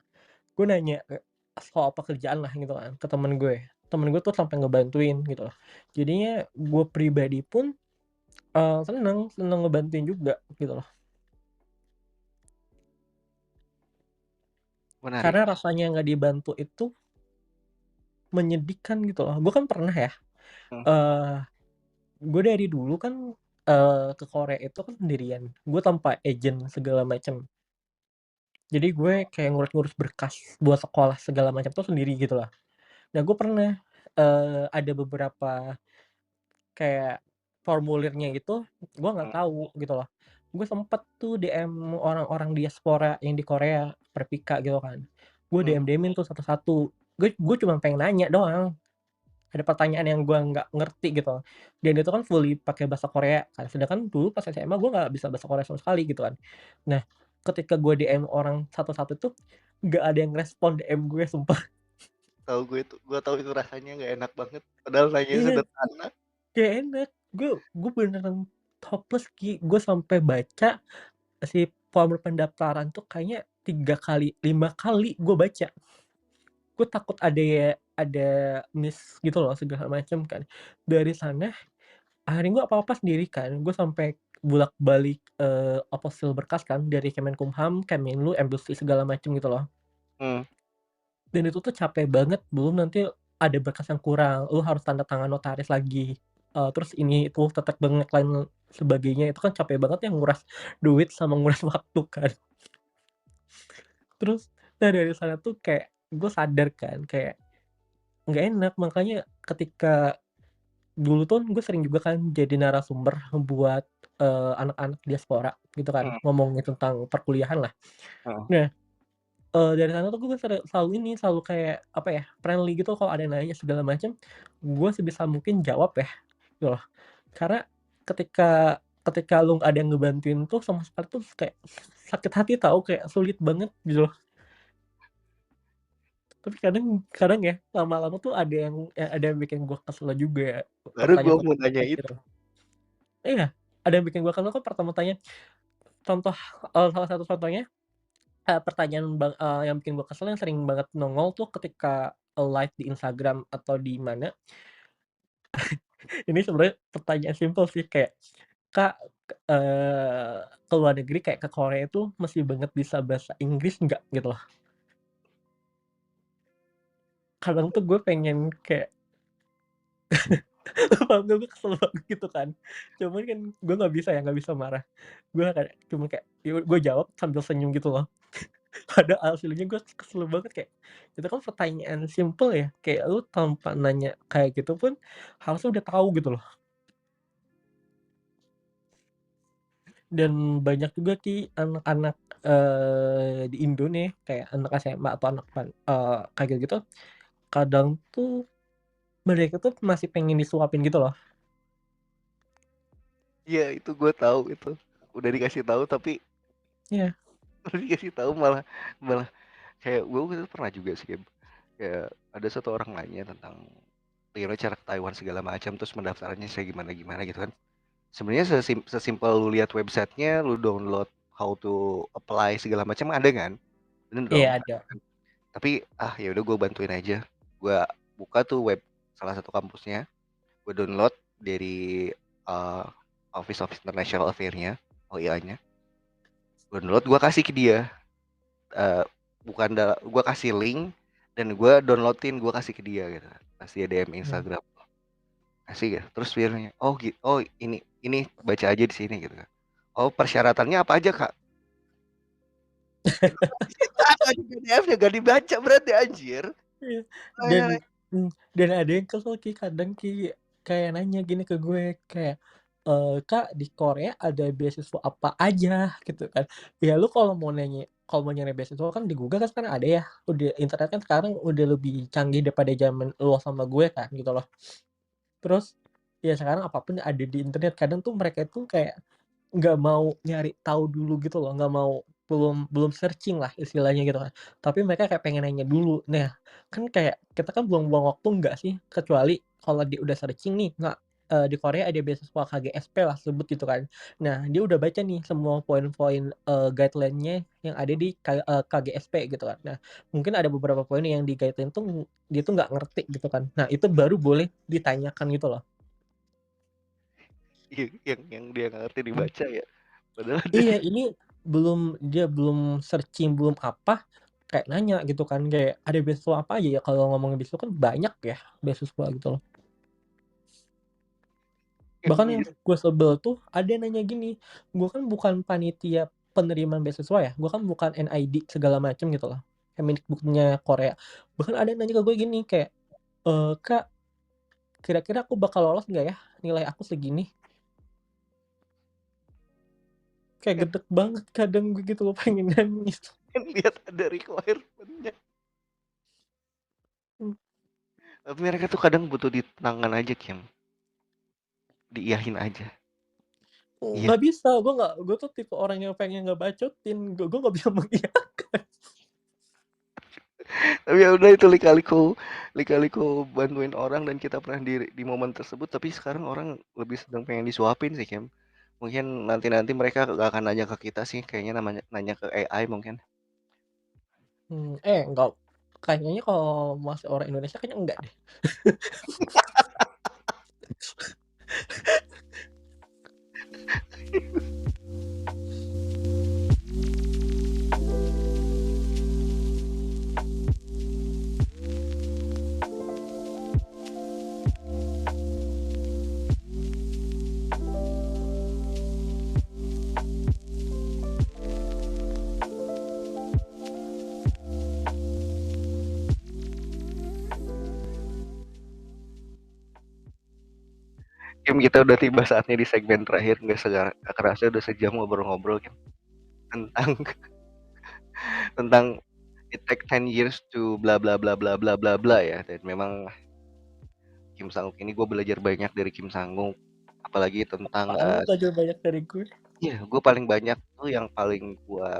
Gue nanya soal pekerjaan lah gitu kan ke temen gue tuh sampai ngebantuin gitu loh. Jadinya gue pribadi pun, seneng seneng ngebantuin juga gitu loh. Menarik. Karena rasanya nggak dibantu itu menyedihkan gitu loh. Gue kan pernah ya, Mhm eee, gue dari dulu kan, ke Korea itu kan sendirian, gue tanpa agent segala macem. Jadi gue kayak ngurus-ngurus berkas buat sekolah segala macam tuh sendiri gitu loh. Nah gue pernah, ada beberapa kayak formulirnya itu gue nggak mhm tahu gitu loh. Gue sempet tuh DM orang-orang diaspora yang di Korea, Perpika gitu kan. Gue mhm. DM-DM-in tuh satu-satu. Gue cuma pengen nanya doang, ada pertanyaan yang gue nggak ngerti gitu. Dan itu kan fully pakai bahasa Korea kan, sedangkan dulu pas SMA gue nggak bisa bahasa Korea sama sekali gitu kan. Nah, ketika gue DM orang satu-satu tuh, nggak ada yang respon DM gue sumpah. Gue tahu itu rasanya nggak enak banget, padahal nanyanya Iya, sederhana. nggak enak. Gue beneran hopeless Ki, gue sampai baca si form pendaftaran tuh kayaknya 3 kali, 5 kali gue baca. Gue takut ada miss gitu loh segala macam kan. Dari sana akhirnya gue apa-apa sendiri kan, gue sampai bolak-balik, apostil berkas kan dari Kemenkumham, Kemenlu, Embassy segala macam gitu loh. Mhm. Dan itu tuh capek banget, belum nanti ada berkas yang kurang, lu harus tanda tangan notaris lagi, terus ini itu tetep lain sebagainya, itu kan capek banget ya nguras duit sama nguras waktu kan. Terus, nah dari sana tuh kayak gue sadar kan, kayak nggak enak, makanya ketika dulu tuh gue sering juga kan jadi narasumber buat, anak-anak diaspora gitu kan, Mhm ngomongin tentang perkuliahan lah. mhm. Nah, dari sana tuh gue selalu ini, selalu kayak apa ya, friendly gitu kalau ada yang nanya segala macem, gue sebisa mungkin jawab ya, gitu loh. Karena ketika ketika lu nggak ada yang ngebantuin tuh sama sekali tuh kayak sakit hati tahu, kayak sulit banget gitu loh. Tapi kadang kadang ya, lama-lama tuh ada yang bikin gue kesel juga, Baru gue mau nanya pertanyaan-pertanyaan gitu. itu. Iya, ada yang bikin gue kesel kan pertama-tanya contoh, salah satu contohnya, yang bikin gue kesel yang sering banget nongol tuh ketika, live di Instagram atau di mana, ini sebenarnya pertanyaan simpel sih kayak, "Kak, ke luar negeri kayak ke Korea itu mesti banget bisa bahasa Inggris nggak?" Gitu loh. Kadang tuh gue pengen kayak paham nggak, gue kesel banget gitu kan. Cuman kan gue nggak bisa marah. Gue kayak cuma kayak, gue jawab sambil senyum gitu loh. Padahal aslinya gue kesel banget kayak, itu kan pertanyaan simpel ya, kayak lu tanpa nanya kayak gitu pun harusnya udah tahu gitu loh. Dan banyak juga anak-anak, di Indo nih, kayak anak SMA atau anak kayak gitu-gitu, kadang tuh mereka tuh masih pengen disuapin gitu loh. Iya itu gue tahu itu. Udah dikasih tahu tapi Iya, udah dikasih tahu malah malah kayak gue waktu itu pernah juga sih kayak ada satu orang nanya tentang gimana cara ke Taiwan segala macam terus mendaftarnya saya gimana gimana gitu kan. Sebenarnya sesimpel lu lihat websitenya, lu download how to apply segala macam ada kan? Bener iya dong? ada. Tapi ya udah gue bantuin aja. Gue buka tuh web salah satu kampusnya, gue download dari eh, Office of International Affairs-nya, OIA-nya. Gue download, gue kasih ke dia. Eh, bukan gue kasih link dan gue downloadin, gue kasih ke dia gitu. Kasih dia DM Mmm. Instagram, kasih ya. Terus dia nanya, oh gitu, oh ini baca aja di sini gitu kan. Oh persyaratannya apa aja kak? Itu apa di PDF-nya gak dibaca berarti anjir. Iya, dan Nah, dan ada yang kesel kadang kayak nanya gini ke gue kayak, "Kak, di Korea ada beasiswa apa aja?" Gitu kan. Ya lu kalau mau nyari beasiswa kan di Google kan sekarang ada ya, udah internet kan sekarang udah lebih canggih daripada zaman lo sama gue kan gitu loh. Terus, ya sekarang apa pun ada di internet, kadang tuh mereka tuh kayak nggak mau nyari tahu dulu gitu loh, nggak mau belum searching lah istilahnya gitu kan, tapi mereka kayak pengen nanya dulu. Nah, kan kayak kita kan buang-buang waktu nggak sih, kecuali kalau dia udah searching nih, nggak di Korea ada beasiswa KGSP lah sebut gitu kan. Nah, dia udah baca nih semua poin-poin, guideline-nya yang ada di KGSP gitu kan. Nah, mungkin ada beberapa poin yang di guideline tuh dia tuh nggak ngerti gitu kan. Nah, itu baru boleh ditanyakan gitu loh. yang dia nggak ngerti Mmm. dibaca ya. Padahal dia Iya, ini dia belum searching, belum apa, kayak nanya gitu kan, kayak, "Ada beasiswa apa aja ya?" Kalau ngomongin beasiswa kan banyak ya, beasiswa gitu loh. yang Bahkan yang bisa gue sebel tuh ada yang nanya gini, gue kan bukan panitia penerimaan beasiswa ya, gue kan bukan NID segala macem gitu loh, Kemendikbudnya Korea. Bahkan ada yang nanya ke gue gini kayak, "Kak, kira-kira aku bakal lolos nggak ya? Nilai aku segini." Kayak kan, gedeg banget kadang gue gitu loh, pengen nangis. kan lihat ada requirement-nya. Mmm. Tapi mereka tuh kadang butuh ditenangkan aja, Kim. Diiyahin aja. Iya. Nggak bisa, gue tuh tipe orang yang pengen ngebacotin, gue nggak bisa mengiyakan. Tapi ya udah itu lika-liku bantuin orang dan kita pernah di momen tersebut, tapi sekarang orang lebih sedang pengen disuapin sih, Kim. Mungkin nanti-nanti mereka gak akan nanya ke kita sih, kayaknya namanya nanya ke AI mungkin. Enggak, kayaknya kalau masih orang Indonesia kayaknya enggak deh. Kim, kita udah tiba saatnya di segmen terakhir, nggak kerasa udah sejam ngobrol-ngobrol, Kim, tentang tentang it take 10 years to bla bla bla bla bla bla bla ya. Dan memang Kim Sang-wook ini gue belajar banyak dari Kim Sang-wook, apalagi tentang Apaan lu belajar banyak dari gue? iya, gue paling banyak tuh yang paling gue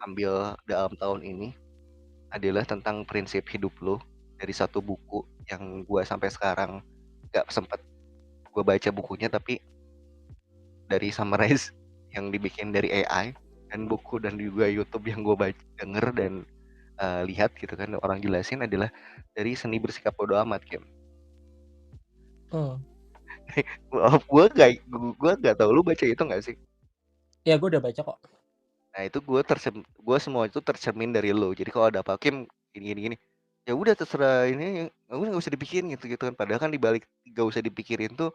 ambil dalam tahun ini adalah tentang prinsip hidup lo dari satu buku yang gue sampai sekarang gak sempet gue baca bukunya, tapi dari summarize yang dibikin dari AI dan buku dan juga YouTube yang gue baca, denger dan lihat gitu kan orang jelasin adalah dari seni bersikap bodo amat, Kim. Hmm. Maaf, gue gak tau lu baca itu gak sih? Ya gue udah baca kok. Nah itu gue semua itu tercermin dari lo. Jadi kalau ada apa Kim gini gini gini, ya udah terserah ini, udah nggak usah dipikirin gitu gitu kan. Padahal kan dibalik gak usah dipikirin tuh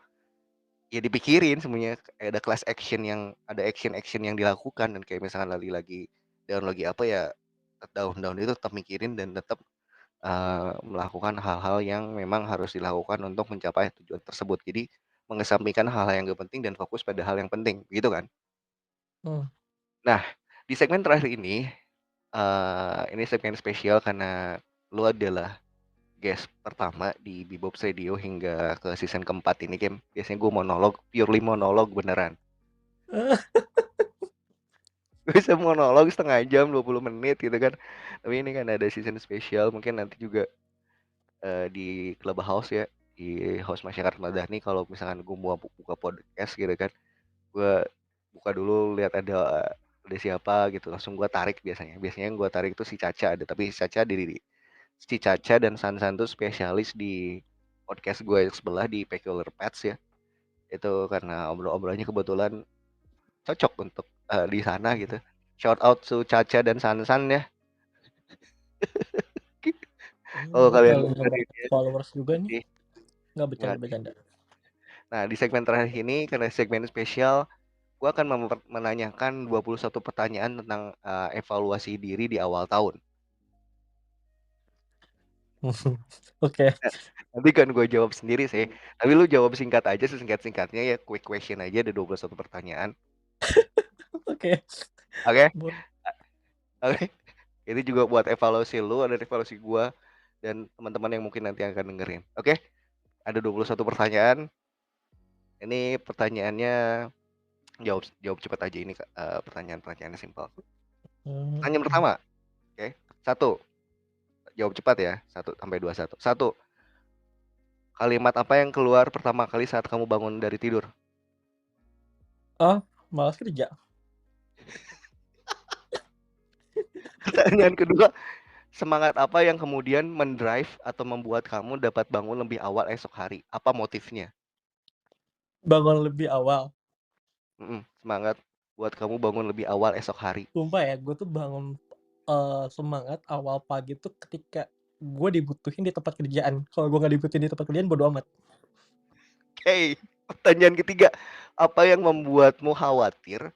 ya dipikirin semuanya. Kayak ada class action yang ada action yang dilakukan, dan kayak misalkan lagi down lagi apa ya, down itu tetap mikirin dan tetap melakukan hal-hal yang memang harus dilakukan untuk mencapai tujuan tersebut. Jadi mengesampingkan hal-hal yang gak penting dan fokus pada hal yang penting, gitu kan? Hmm. Nah, di segmen terakhir ini segmen spesial karena lu adalah guest pertama di Bebop's Radio hingga ke season keempat ini, Kim. Biasanya gue monolog, purely monolog beneran. Gue bisa monolog setengah jam, 20 menit gitu kan. Tapi ini kan ada season spesial, mungkin nanti juga di Clubhouse ya, di House Masyarakat Madani, kalau misalkan gue mau buka podcast gitu kan, gue buka dulu lihat ada siapa gitu, langsung gue tarik biasanya yang gue tarik tuh si Caca ada, tapi si Caca dan Sansan tuh spesialis di podcast gue yang sebelah di Peculiar Pets ya, itu karena obrol-obrolannya kebetulan cocok untuk di sana gitu. Shout out to Caca dan Sansan ya. Kalau Bakal kalian nambah dengerin ya, followers juga nih. nanti. Nggak Nah, bercanda-bercanda. nah, di segmen terakhir ini karena segmen spesial, gue akan menanyakan 21 pertanyaan tentang evaluasi diri di awal tahun. Oke. Nah, nanti kan gue jawab sendiri sih. Tapi lu jawab singkat aja, sesingkat-singkatnya ya, quick question aja, ada 21 pertanyaan. Oke. Oke? Boleh. Oke. Ini juga buat evaluasi lu, ada evaluasi gue dan teman-teman yang mungkin nanti akan dengerin. Oke? Ada 21 pertanyaan. Ini pertanyaannya Jawab jawab cepet aja ini, Kak, pertanyaan-pertanyaannya simpel. Pertanyaan Mhm. pertama, oke, satu, jawab cepat ya, 1 sampai 21. Satu, kalimat apa yang keluar pertama kali saat kamu bangun dari tidur? Oh, malas kerja. Pertanyaan kedua, semangat apa yang kemudian mendrive atau membuat kamu dapat bangun lebih awal esok hari? Apa motifnya? Bangun lebih awal. Semangat buat kamu bangun lebih awal esok hari. Sumpah ya, gue tuh bangun, semangat awal pagi tuh ketika gue dibutuhin di tempat kerjaan. Kalau gue nggak dibutuhin di tempat kerjaan bodo amat. Oke, pertanyaan ketiga, apa yang membuatmu khawatir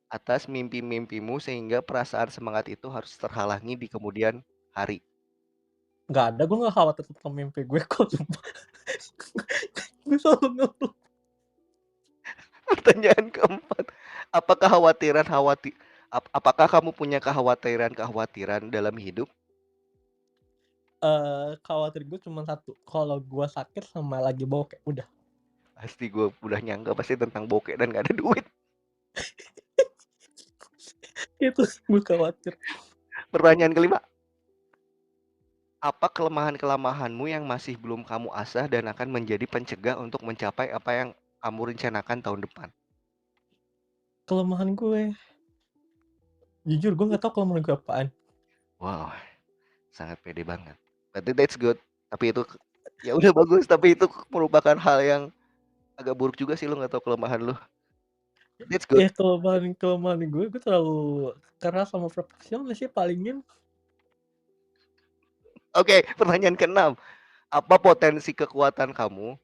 atas mimpi-mimpimu sehingga perasaan semangat itu harus terhalangi di kemudian hari? Nggak ada, gue nggak khawatir tentang mimpi gue kok, sumpah. Gue selalu ngeluh. Pertanyaan keempat, apa kekhawatiran khawati apakah kamu punya kekhawatiran-kekhawatiran dalam hidup? Khawatir gue cuma satu, kalau gue sakit sama lagi bokek, udah. Pasti gue udah nyangka pasti tentang bokeh dan gak ada duit. Itu gue khawatir. Pertanyaan kelima, apa kelemahan-kelemahanmu yang masih belum kamu asah dan akan menjadi pencegah untuk mencapai apa yang kamu rencanakan tahun depan? Kelemahan gue, jujur gue nggak tahu kelemahan gue apaan. Wow, sangat pede banget. Berarti that's good. Tapi itu ya udah bagus, tapi itu merupakan hal yang agak buruk juga sih lu nggak tahu kelemahan lu. That's good. Ya kelemahan gue terlalu keras sama perfeksionis sih palingnya. Oke, pertanyaan keenam, apa potensi kekuatan kamu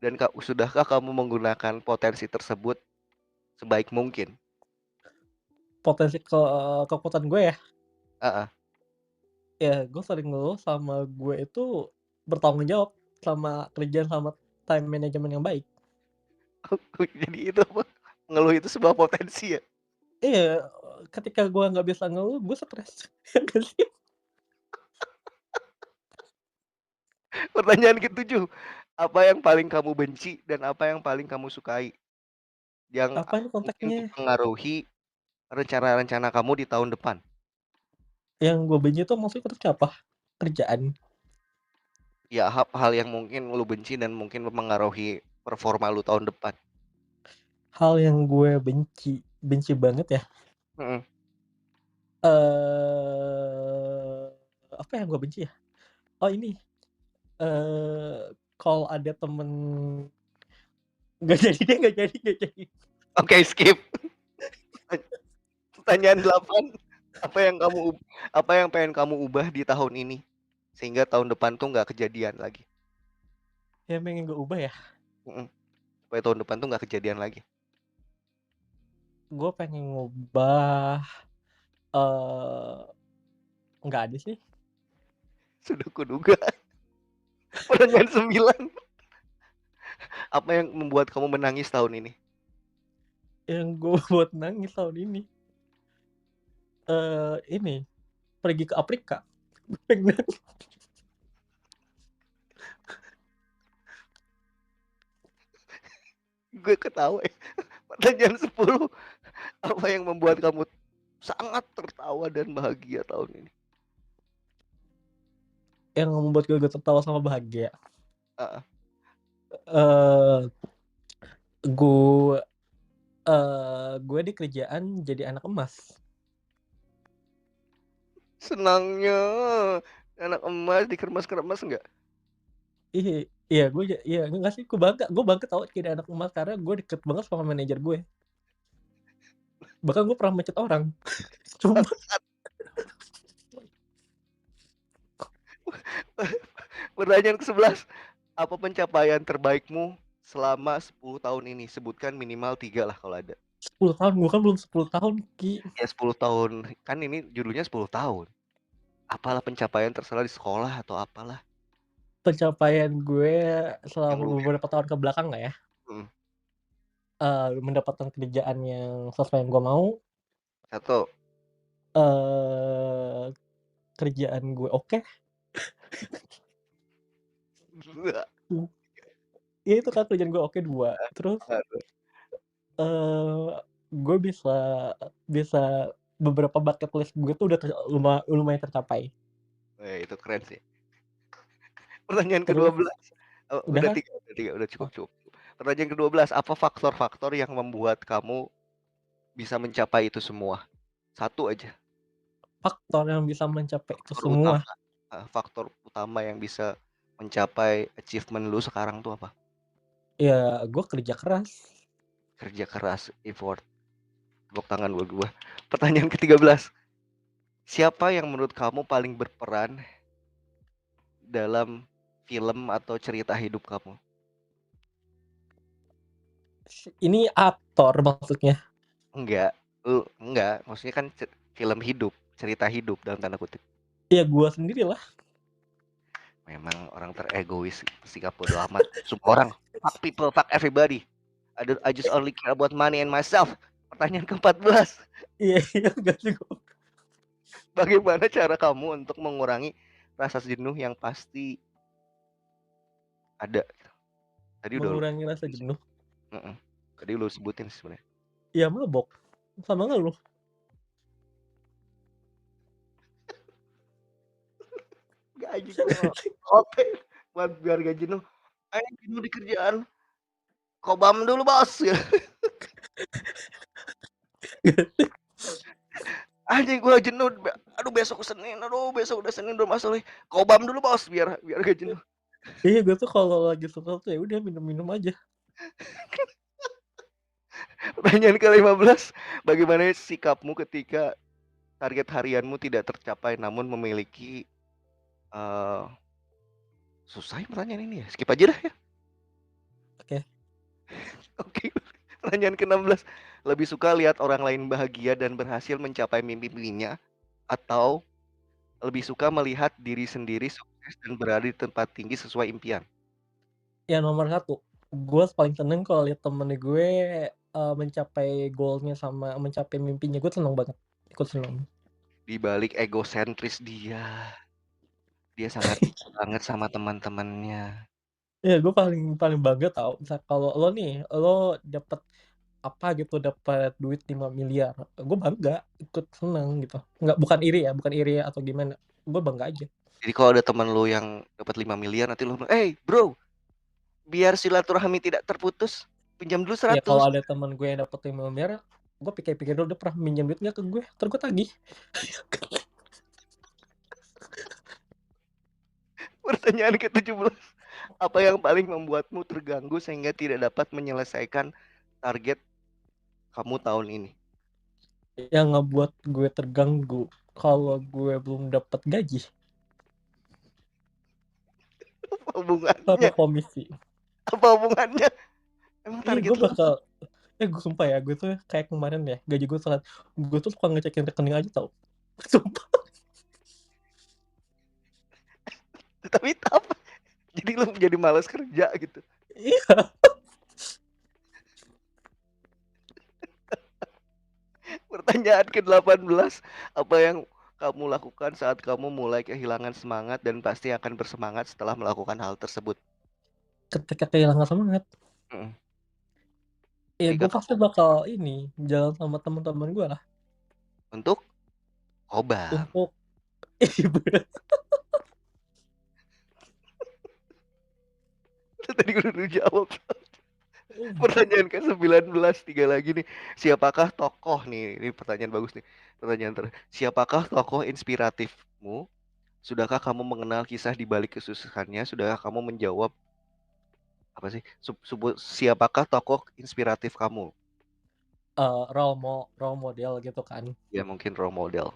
dan sudahkah kamu menggunakan potensi tersebut sebaik mungkin? Potensi kekuatan gue ya, Heeh. ya gue sering ngeluh sama gue itu bertanggung jawab sama kerjaan sama time management yang baik. Jadi itu apa, ngeluh itu sebuah potensi ya? Iya, ketika gue nggak bisa ngeluh, gue stres. Ya nggak sih? Pertanyaan ketujuh, apa yang paling kamu benci dan apa yang paling kamu sukai? Yang Apa ini mungkin konteksnya? mempengaruhi rencana-rencana kamu di tahun depan? Yang gue benci tuh maksudnya untuk apa? Kerjaan. Ya hal yang mungkin lu benci dan mungkin mempengaruhi performa lu tahun depan. Hal yang gue benci, benci banget ya, Mhm. eee, apa yang gue benci ya? Oh ini, kalau ada temen nggak jadi deh, nggak jadi. Oke, skip. Pertanyaan 8, apa yang kamu apa yang pengen kamu ubah di tahun ini? Sehingga tahun depan tuh nggak kejadian lagi? Yang pengen gue ubah ya, Mhm, supaya tahun depan tuh nggak kejadian lagi. gue pengen ngubah, eee, nggak ada sih. Sudah kuduga. Pertanyaan 9, apa yang membuat kamu menangis tahun ini? Yang gue buat nangis tahun ini, ini, pergi ke Afrika. Pengen Gue ketawa ya. Pertanyaan 10, apa yang membuat kamu sangat tertawa dan bahagia tahun ini? yang membuat gue tertawa sama bahagia, Heeh. eee, gue gue di kerjaan jadi anak emas. Senangnya anak emas dikeremas-keremas nggak? Iya iya iya enggak sih, gue bangga tahu jadi anak emas karena gue deket banget sama manajer gue. Bahkan gue pernah mecet orang. Cuma Pertanyaan ke-11, apa pencapaian terbaikmu selama 10 tahun ini? Sebutkan minimal 3 lah kalau ada. 10 tahun, gue kan belum 10 tahun, Ki. Ya 10 tahun, kan ini judulnya 10 tahun. Apalah pencapaian terserah di sekolah atau apalah Pencapaian gue yang selama lu beberapa tahun ke belakang lah ya, mhm, mendapatkan kerjaan yang sesuai yang gue mau, 1, eee, kerjaan gue oke, 2, ya itu kan kerjaan gue oke 2, terus, 1. Eee, gue bisa bisa beberapa bucket list gue tuh udah lumayan tercapai. Itu keren sih. Pertanyaan Terus ke-12, udah kan? udah 3, udah cukup Oh, cukup. Pertanyaan ke-12, apa faktor-faktor yang membuat kamu bisa mencapai itu semua? Satu aja, faktor yang bisa mencapai itu faktor semua, utama faktor utama yang bisa mencapai achievement lu sekarang tuh apa? ya gue kerja keras. Kerja keras, effort, tepuk tangan buat gua. Pertanyaan ke-13, siapa yang menurut kamu paling berperan dalam film atau cerita hidup kamu? Ini aktor maksudnya? Enggak, maksudnya kan film hidup, cerita hidup dalam tanda kutip. Ya gue sendiri lah. Memang orang teregois, sikap bodo amat. Semua orang, fuck people, fuck everybody. I just only care about money and myself. Pertanyaan ke-14, Iya iya enggak sih gue bagaimana cara kamu untuk mengurangi rasa jenuh yang pasti ada? Tadi udah lu mengurangi rasa sebutin sih. jenuh. Mm-mm. Tadi lu sebutin sih sebenarnya. Ya mabok, sama ngeluh. Gak aja gue oke buat biar gak jenuh. Ayo jenuh di kerjaan. Kobam dulu bos. Anjing gue jenuh. Aduh besok Senin. Aduh besok udah Senin udah masalah. Kobam dulu bos biar biar gak jenuh. Iya gue tuh kalau lagi suka tuh ya udah minum-minum aja. Pertanyaan ke-15, bagaimana sikapmu ketika target harianmu tidak tercapai namun memiliki eh susah ya pertanyaan ini ya. Skip aja dah ya. Oke. Oke. Pertanyaan ke-16, lebih suka lihat orang lain bahagia dan berhasil mencapai mimpi-mimpinya atau lebih suka melihat diri sendiri sukses dan berada di tempat tinggi sesuai impian? Ya nomor satu, gue paling seneng kalau lihat temen gue mencapai goalnya sama mencapai mimpinya, gue seneng banget, ikut seneng. Di balik egosentris dia, dia sangat banget sama teman-temannya. Ya gue paling paling bangga tau, misal kalau lo nih, lo dapet apa gitu, dapet duit 5 miliar, gue bangga, ikut seneng gitu. Nggak, bukan iri ya, bukan iri atau gimana, gue bangga aja. Jadi kalau ada teman lu yang dapat 5 miliar nanti lu bilang, "Hey, bro, biar silaturahmi tidak terputus, pinjam dulu Ya kalau 100." ada teman gue yang dapet 5 miliar, gue pikir-pikir dulu dia pernah minjem duit nggak ke gue, terus gue tagih. Pertanyaan ke-17, apa yang paling membuatmu terganggu sehingga tidak dapat menyelesaikan target kamu tahun ini? Yang ngebuat gue terganggu kalau gue belum dapet gaji Apa sama hubungannya? komisi. Apa hubungannya? Emang Iya target gue lu apa? bakal, gue sumpah ya, gue tuh kayak kemarin ya, gaji gue telat, gue tuh suka ngecekin rekening aja tau. Sumpah. Tapi apa? Jadi lu jadi malas kerja gitu. Iya. Pertanyaan ke-18, apa yang kamu lakukan saat kamu mulai kehilangan semangat dan pasti akan bersemangat setelah melakukan hal tersebut? Ketika kehilangan semangat, Mm. ya Ketika gue kamu pasti bakal ini jalan sama teman-teman gue lah untuk Kobam. untuk Tadi gue udah jawab. Pertanyaan ke-19, tiga lagi nih. Siapakah tokoh nih? Ini pertanyaan bagus nih. Pertanyaan siapakah tokoh inspiratifmu? Sudahkah kamu mengenal kisah di balik kesusahannya? Sudahkah kamu menjawab apa sih? Siapakah tokoh inspiratif kamu? role model gitu kan. Ya mungkin role model.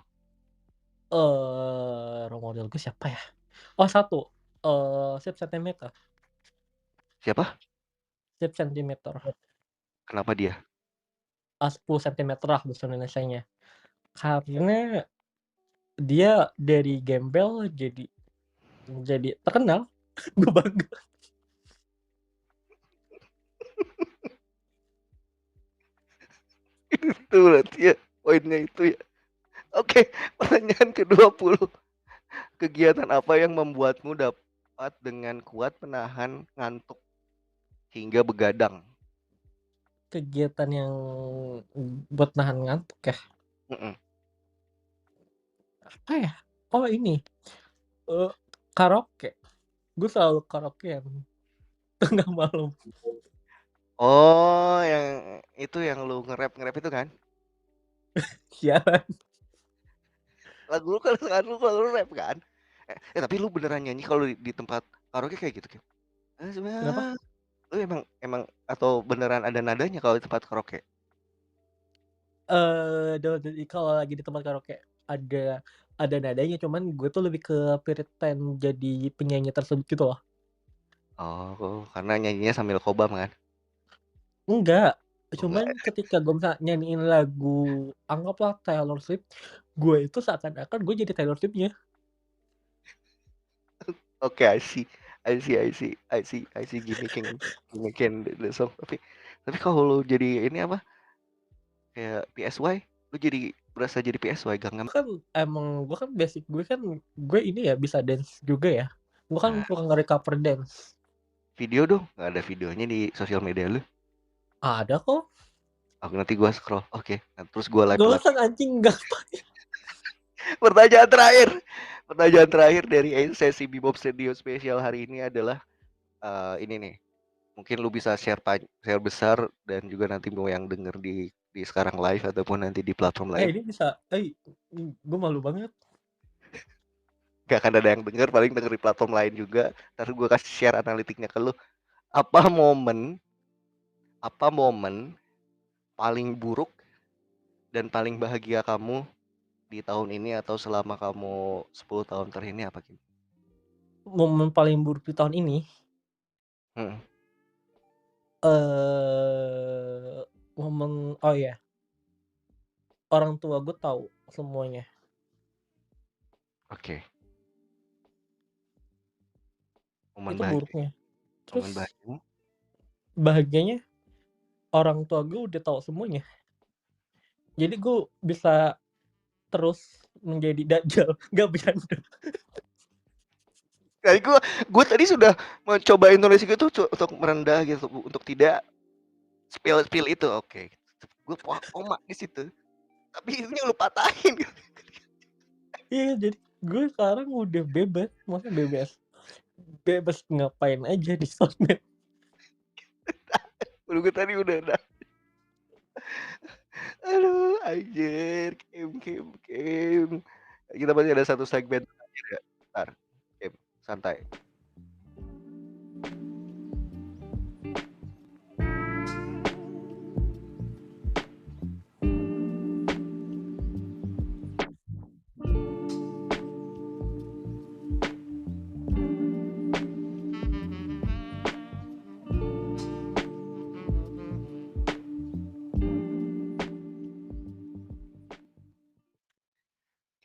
Role model gue siapa ya? Oh satu, Sip Centimeter. Siapa? Sip Centimeter. Kenapa dia? 10 cm lah bahasa Indonesianya. Karena dia dari gembel jadi terkenal. Gue bangga. Itu berarti ya poinnya itu ya. Oke, pertanyaan ke-20. Kegiatan apa yang membuatmu dapat dengan kuat menahan ngantuk hingga begadang? kegiatan yang buat nahan ngantuk ya, Mhm. apa ya, oh ini, eee, karaoke. Gue selalu karaokean tengah malam. Oh, yang itu yang lu nge-rap itu kan? Sialan. Lagu lu kan lu kalau lu rap kan? Tapi lu beneran nyanyi kalau di tempat karaoke kayak gitu, Kim? Kenapa? Lu emang emang atau beneran ada nadanya kalau di tempat karaoke? Kalau lagi di tempat karaoke ada nadanya, cuman gue tuh lebih ke pretend jadi penyanyi tersebut gitu loh. Oh, karena nyanyinya sambil kobam kan? Enggak, Oh, enggak cuman ya? ketika gue misalnya nyanyiin lagu anggaplah Taylor Swift, gue itu seakan-akan gue jadi Taylor Swift-nya. Oke, I see. I see I see I see I see gimmicking the song. Tapi kalau lu jadi ini apa, kayak PSY, lu jadi berasa jadi PSY Gangnam. Gue kan basic gue kan gue ini ya bisa dance juga ya. Gue kan Nah, suka nge-cover dance. video dong, nggak ada videonya di sosial media lu? Ada kok. Aku nanti gua scroll. Oke, nah, terus gua Gak like. usah anjing, gak apa. Pertanyaan terakhir. Pertanyaan terakhir dari sesi Bebop Studio spesial hari ini adalah ini nih. Mungkin lu bisa share besar dan juga nanti mau yang denger di sekarang live ataupun nanti di platform lain. Ini bisa, gue malu banget. Gak akan ada yang denger, paling denger di platform lain juga. Ntar gue kasih share analitiknya ke lu. Apa momen, apa momen paling buruk dan paling bahagia kamu di tahun ini atau selama kamu 10 tahun terakhir ini apa Kim? Momen paling buruk di tahun ini, Hmm, momen oh ya, orang tua gue tahu semuanya. oke. Momen Itu bahagia. buruknya. Terus Momen bahagia. bahagianya orang tua gue udah tahu semuanya. Jadi gue bisa terus menjadi dajjal, gak bercanda. Nah, gue tadi sudah mencoba intonasi gue tuh untuk merendah gitu, untuk tidak spill itu. Oke. Gue koma di situ. Tapi ini lu patahin. Iya, jadi gue sekarang udah bebas, maksudnya bebas. Bebas ngapain aja di sosmed. Gue tadi udah. Aduh, anjir, Kim. Kita masih ada satu segmen terakhir ya. Bentar, Kim, santai.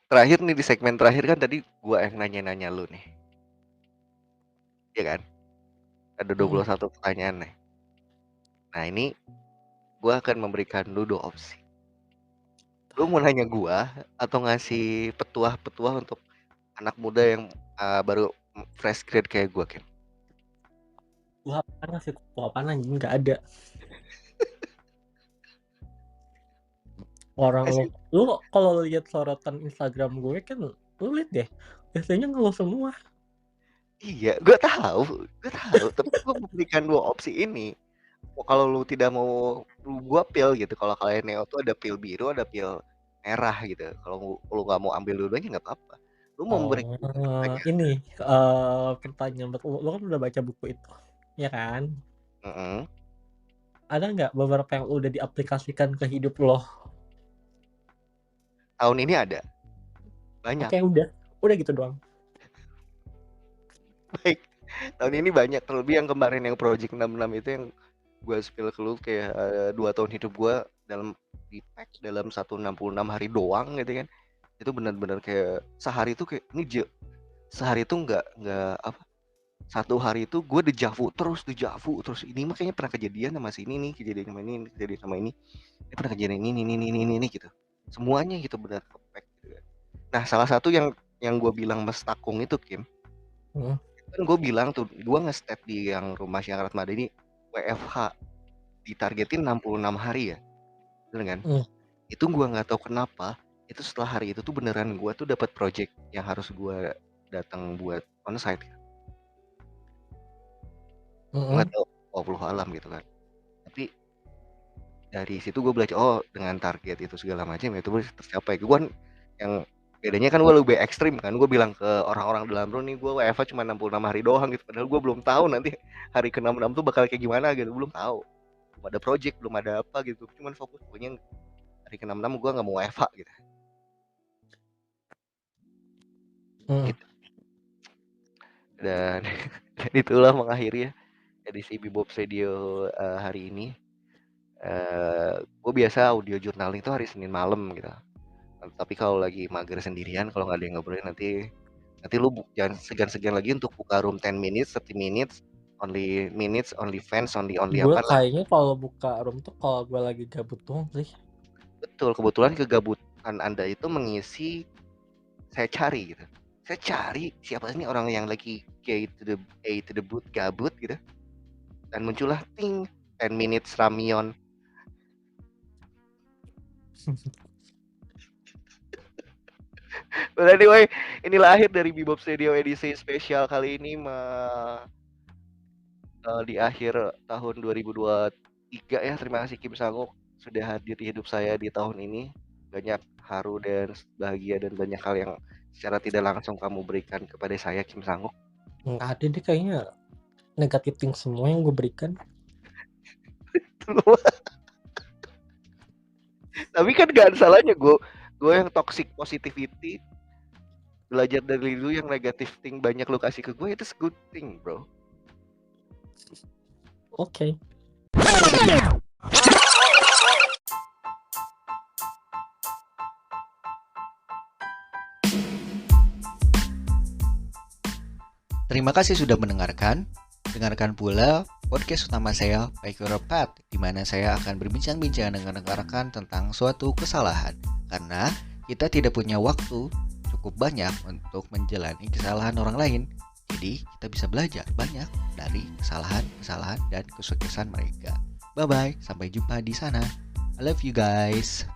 Terakhir nih di segmen terakhir kan tadi gua yang nanya-nanya lu nih, ya kan? Ada Mm-mm. 21 pertanyaan nih. Nah, ini gua akan memberikan lu 2 opsi. Lu mau nanya gua atau ngasih petuah-petuah untuk anak muda yang baru fresh grade kayak gua, Kim? Wah, apaan sih? Wah, apaan anjing, gak ada. Orang Kasih. lu kalau lihat sorotan Instagram gue kan, lu lihat deh, biasanya ngeluh semua. Iya, gua tahu, tapi gua memberikan 2 opsi ini. Kalau lu tidak mau gua pil gitu. Kalau kalian Neo tuh ada pil biru, ada pil merah gitu. Kalau lu nggak mau ambil dua-duanya nggak apa-apa. Lu mau memberikan Oh, pertanyaan. ini pertanyaan buat lu kan udah baca buku itu, ya kan? Mm-mm. Ada nggak beberapa yang udah diaplikasikan ke hidup lo? Tahun ini ada banyak. Oke, udah gitu doang. Baik. Tahun ini banyak. Terlebih yang kemarin yang Project 66 itu yang gua spill ke lu kayak 2 tahun hidup gua dalam di pack dalam 166 hari doang gitu kan. Itu benar-benar kayak sehari itu kayak sehari itu nggak apa, satu hari itu gue dejavu terus ini makanya pernah kejadian sama si ini nih, kejadian sama ini pernah kejadian ini gitu, semuanya gitu benar perfect gitu kan. Nah, salah satu yang gue bilang mestakung itu Kim, Hmm. kan gue bilang tuh gue nge-step di yang rumah Syahrat Madani WFH, ditargetin 66 hari ya, bener kan? Hmm. Itu gua nggak tahu kenapa, itu setelah hari itu tuh beneran gua tuh dapat project yang harus gua datang buat onsite. Gua nggak Mm-mm. tahu, wallahu alam gitu kan. Tapi dari situ gue belajar, oh dengan target itu segala macam itu bisa tercapai. Gue kan yang bedanya kan gue lebih ekstrim kan. Gue bilang ke orang-orang dalam room nih, gue WFH cuma 66 hari doang gitu. Padahal gue belum tahu nanti hari ke-66 tuh bakal kayak gimana gitu. Belum tahu. Belum ada project, belum ada apa gitu. Cuman fokus pokoknya hari ke-66 gue nggak mau WFH gitu. Mm. Gitu. Dan, dan itulah mengakhiri ya edisi Bebop Radio hari ini. Gue biasa audio journaling itu hari Senin malam gitu. Tapi kalau lagi mager sendirian, kalau nggak ada yang ngobrolin nanti lu jangan segan-segan lagi untuk buka room 10 minutes, 30 minutes, only fans, only Gue apa lah. kayaknya kalau buka room tuh kalau gue lagi gabut doang sih. Betul, kebetulan kegabutan Anda itu mengisi saya cari gitu. Saya cari siapa sih orang yang lagi A to the boot gabut gitu. Dan muncullah ting 10 minutes Ramion. But anyway, inilah akhir dari Bebop Radio edisi spesial kali ini di akhir tahun 2023 ya. Terima kasih Kim Sanguk sudah hadir di hidup saya di tahun ini. Banyak haru dan bahagia dan banyak hal yang secara tidak langsung kamu berikan kepada saya Kim Sanguk. Nggak ada deh kayaknya negatif thing semua yang gue berikan. Tapi kan gak ada salahnya gue yang toxic positivity belajar dari lu yang negatif thing banyak lu kasih ke gue, itu good thing bro. Oke. Terima kasih sudah mendengarkan. Dengarkan pula podcast utama saya, Baik Your Path, di mana saya akan berbincang-bincang dengan rekan-rekan tentang suatu kesalahan. Karena kita tidak punya waktu cukup banyak untuk menjalani kesalahan orang lain. Jadi kita bisa belajar banyak dari kesalahan-kesalahan dan kesuksesan mereka. Bye-bye, sampai jumpa di sana. I love you guys.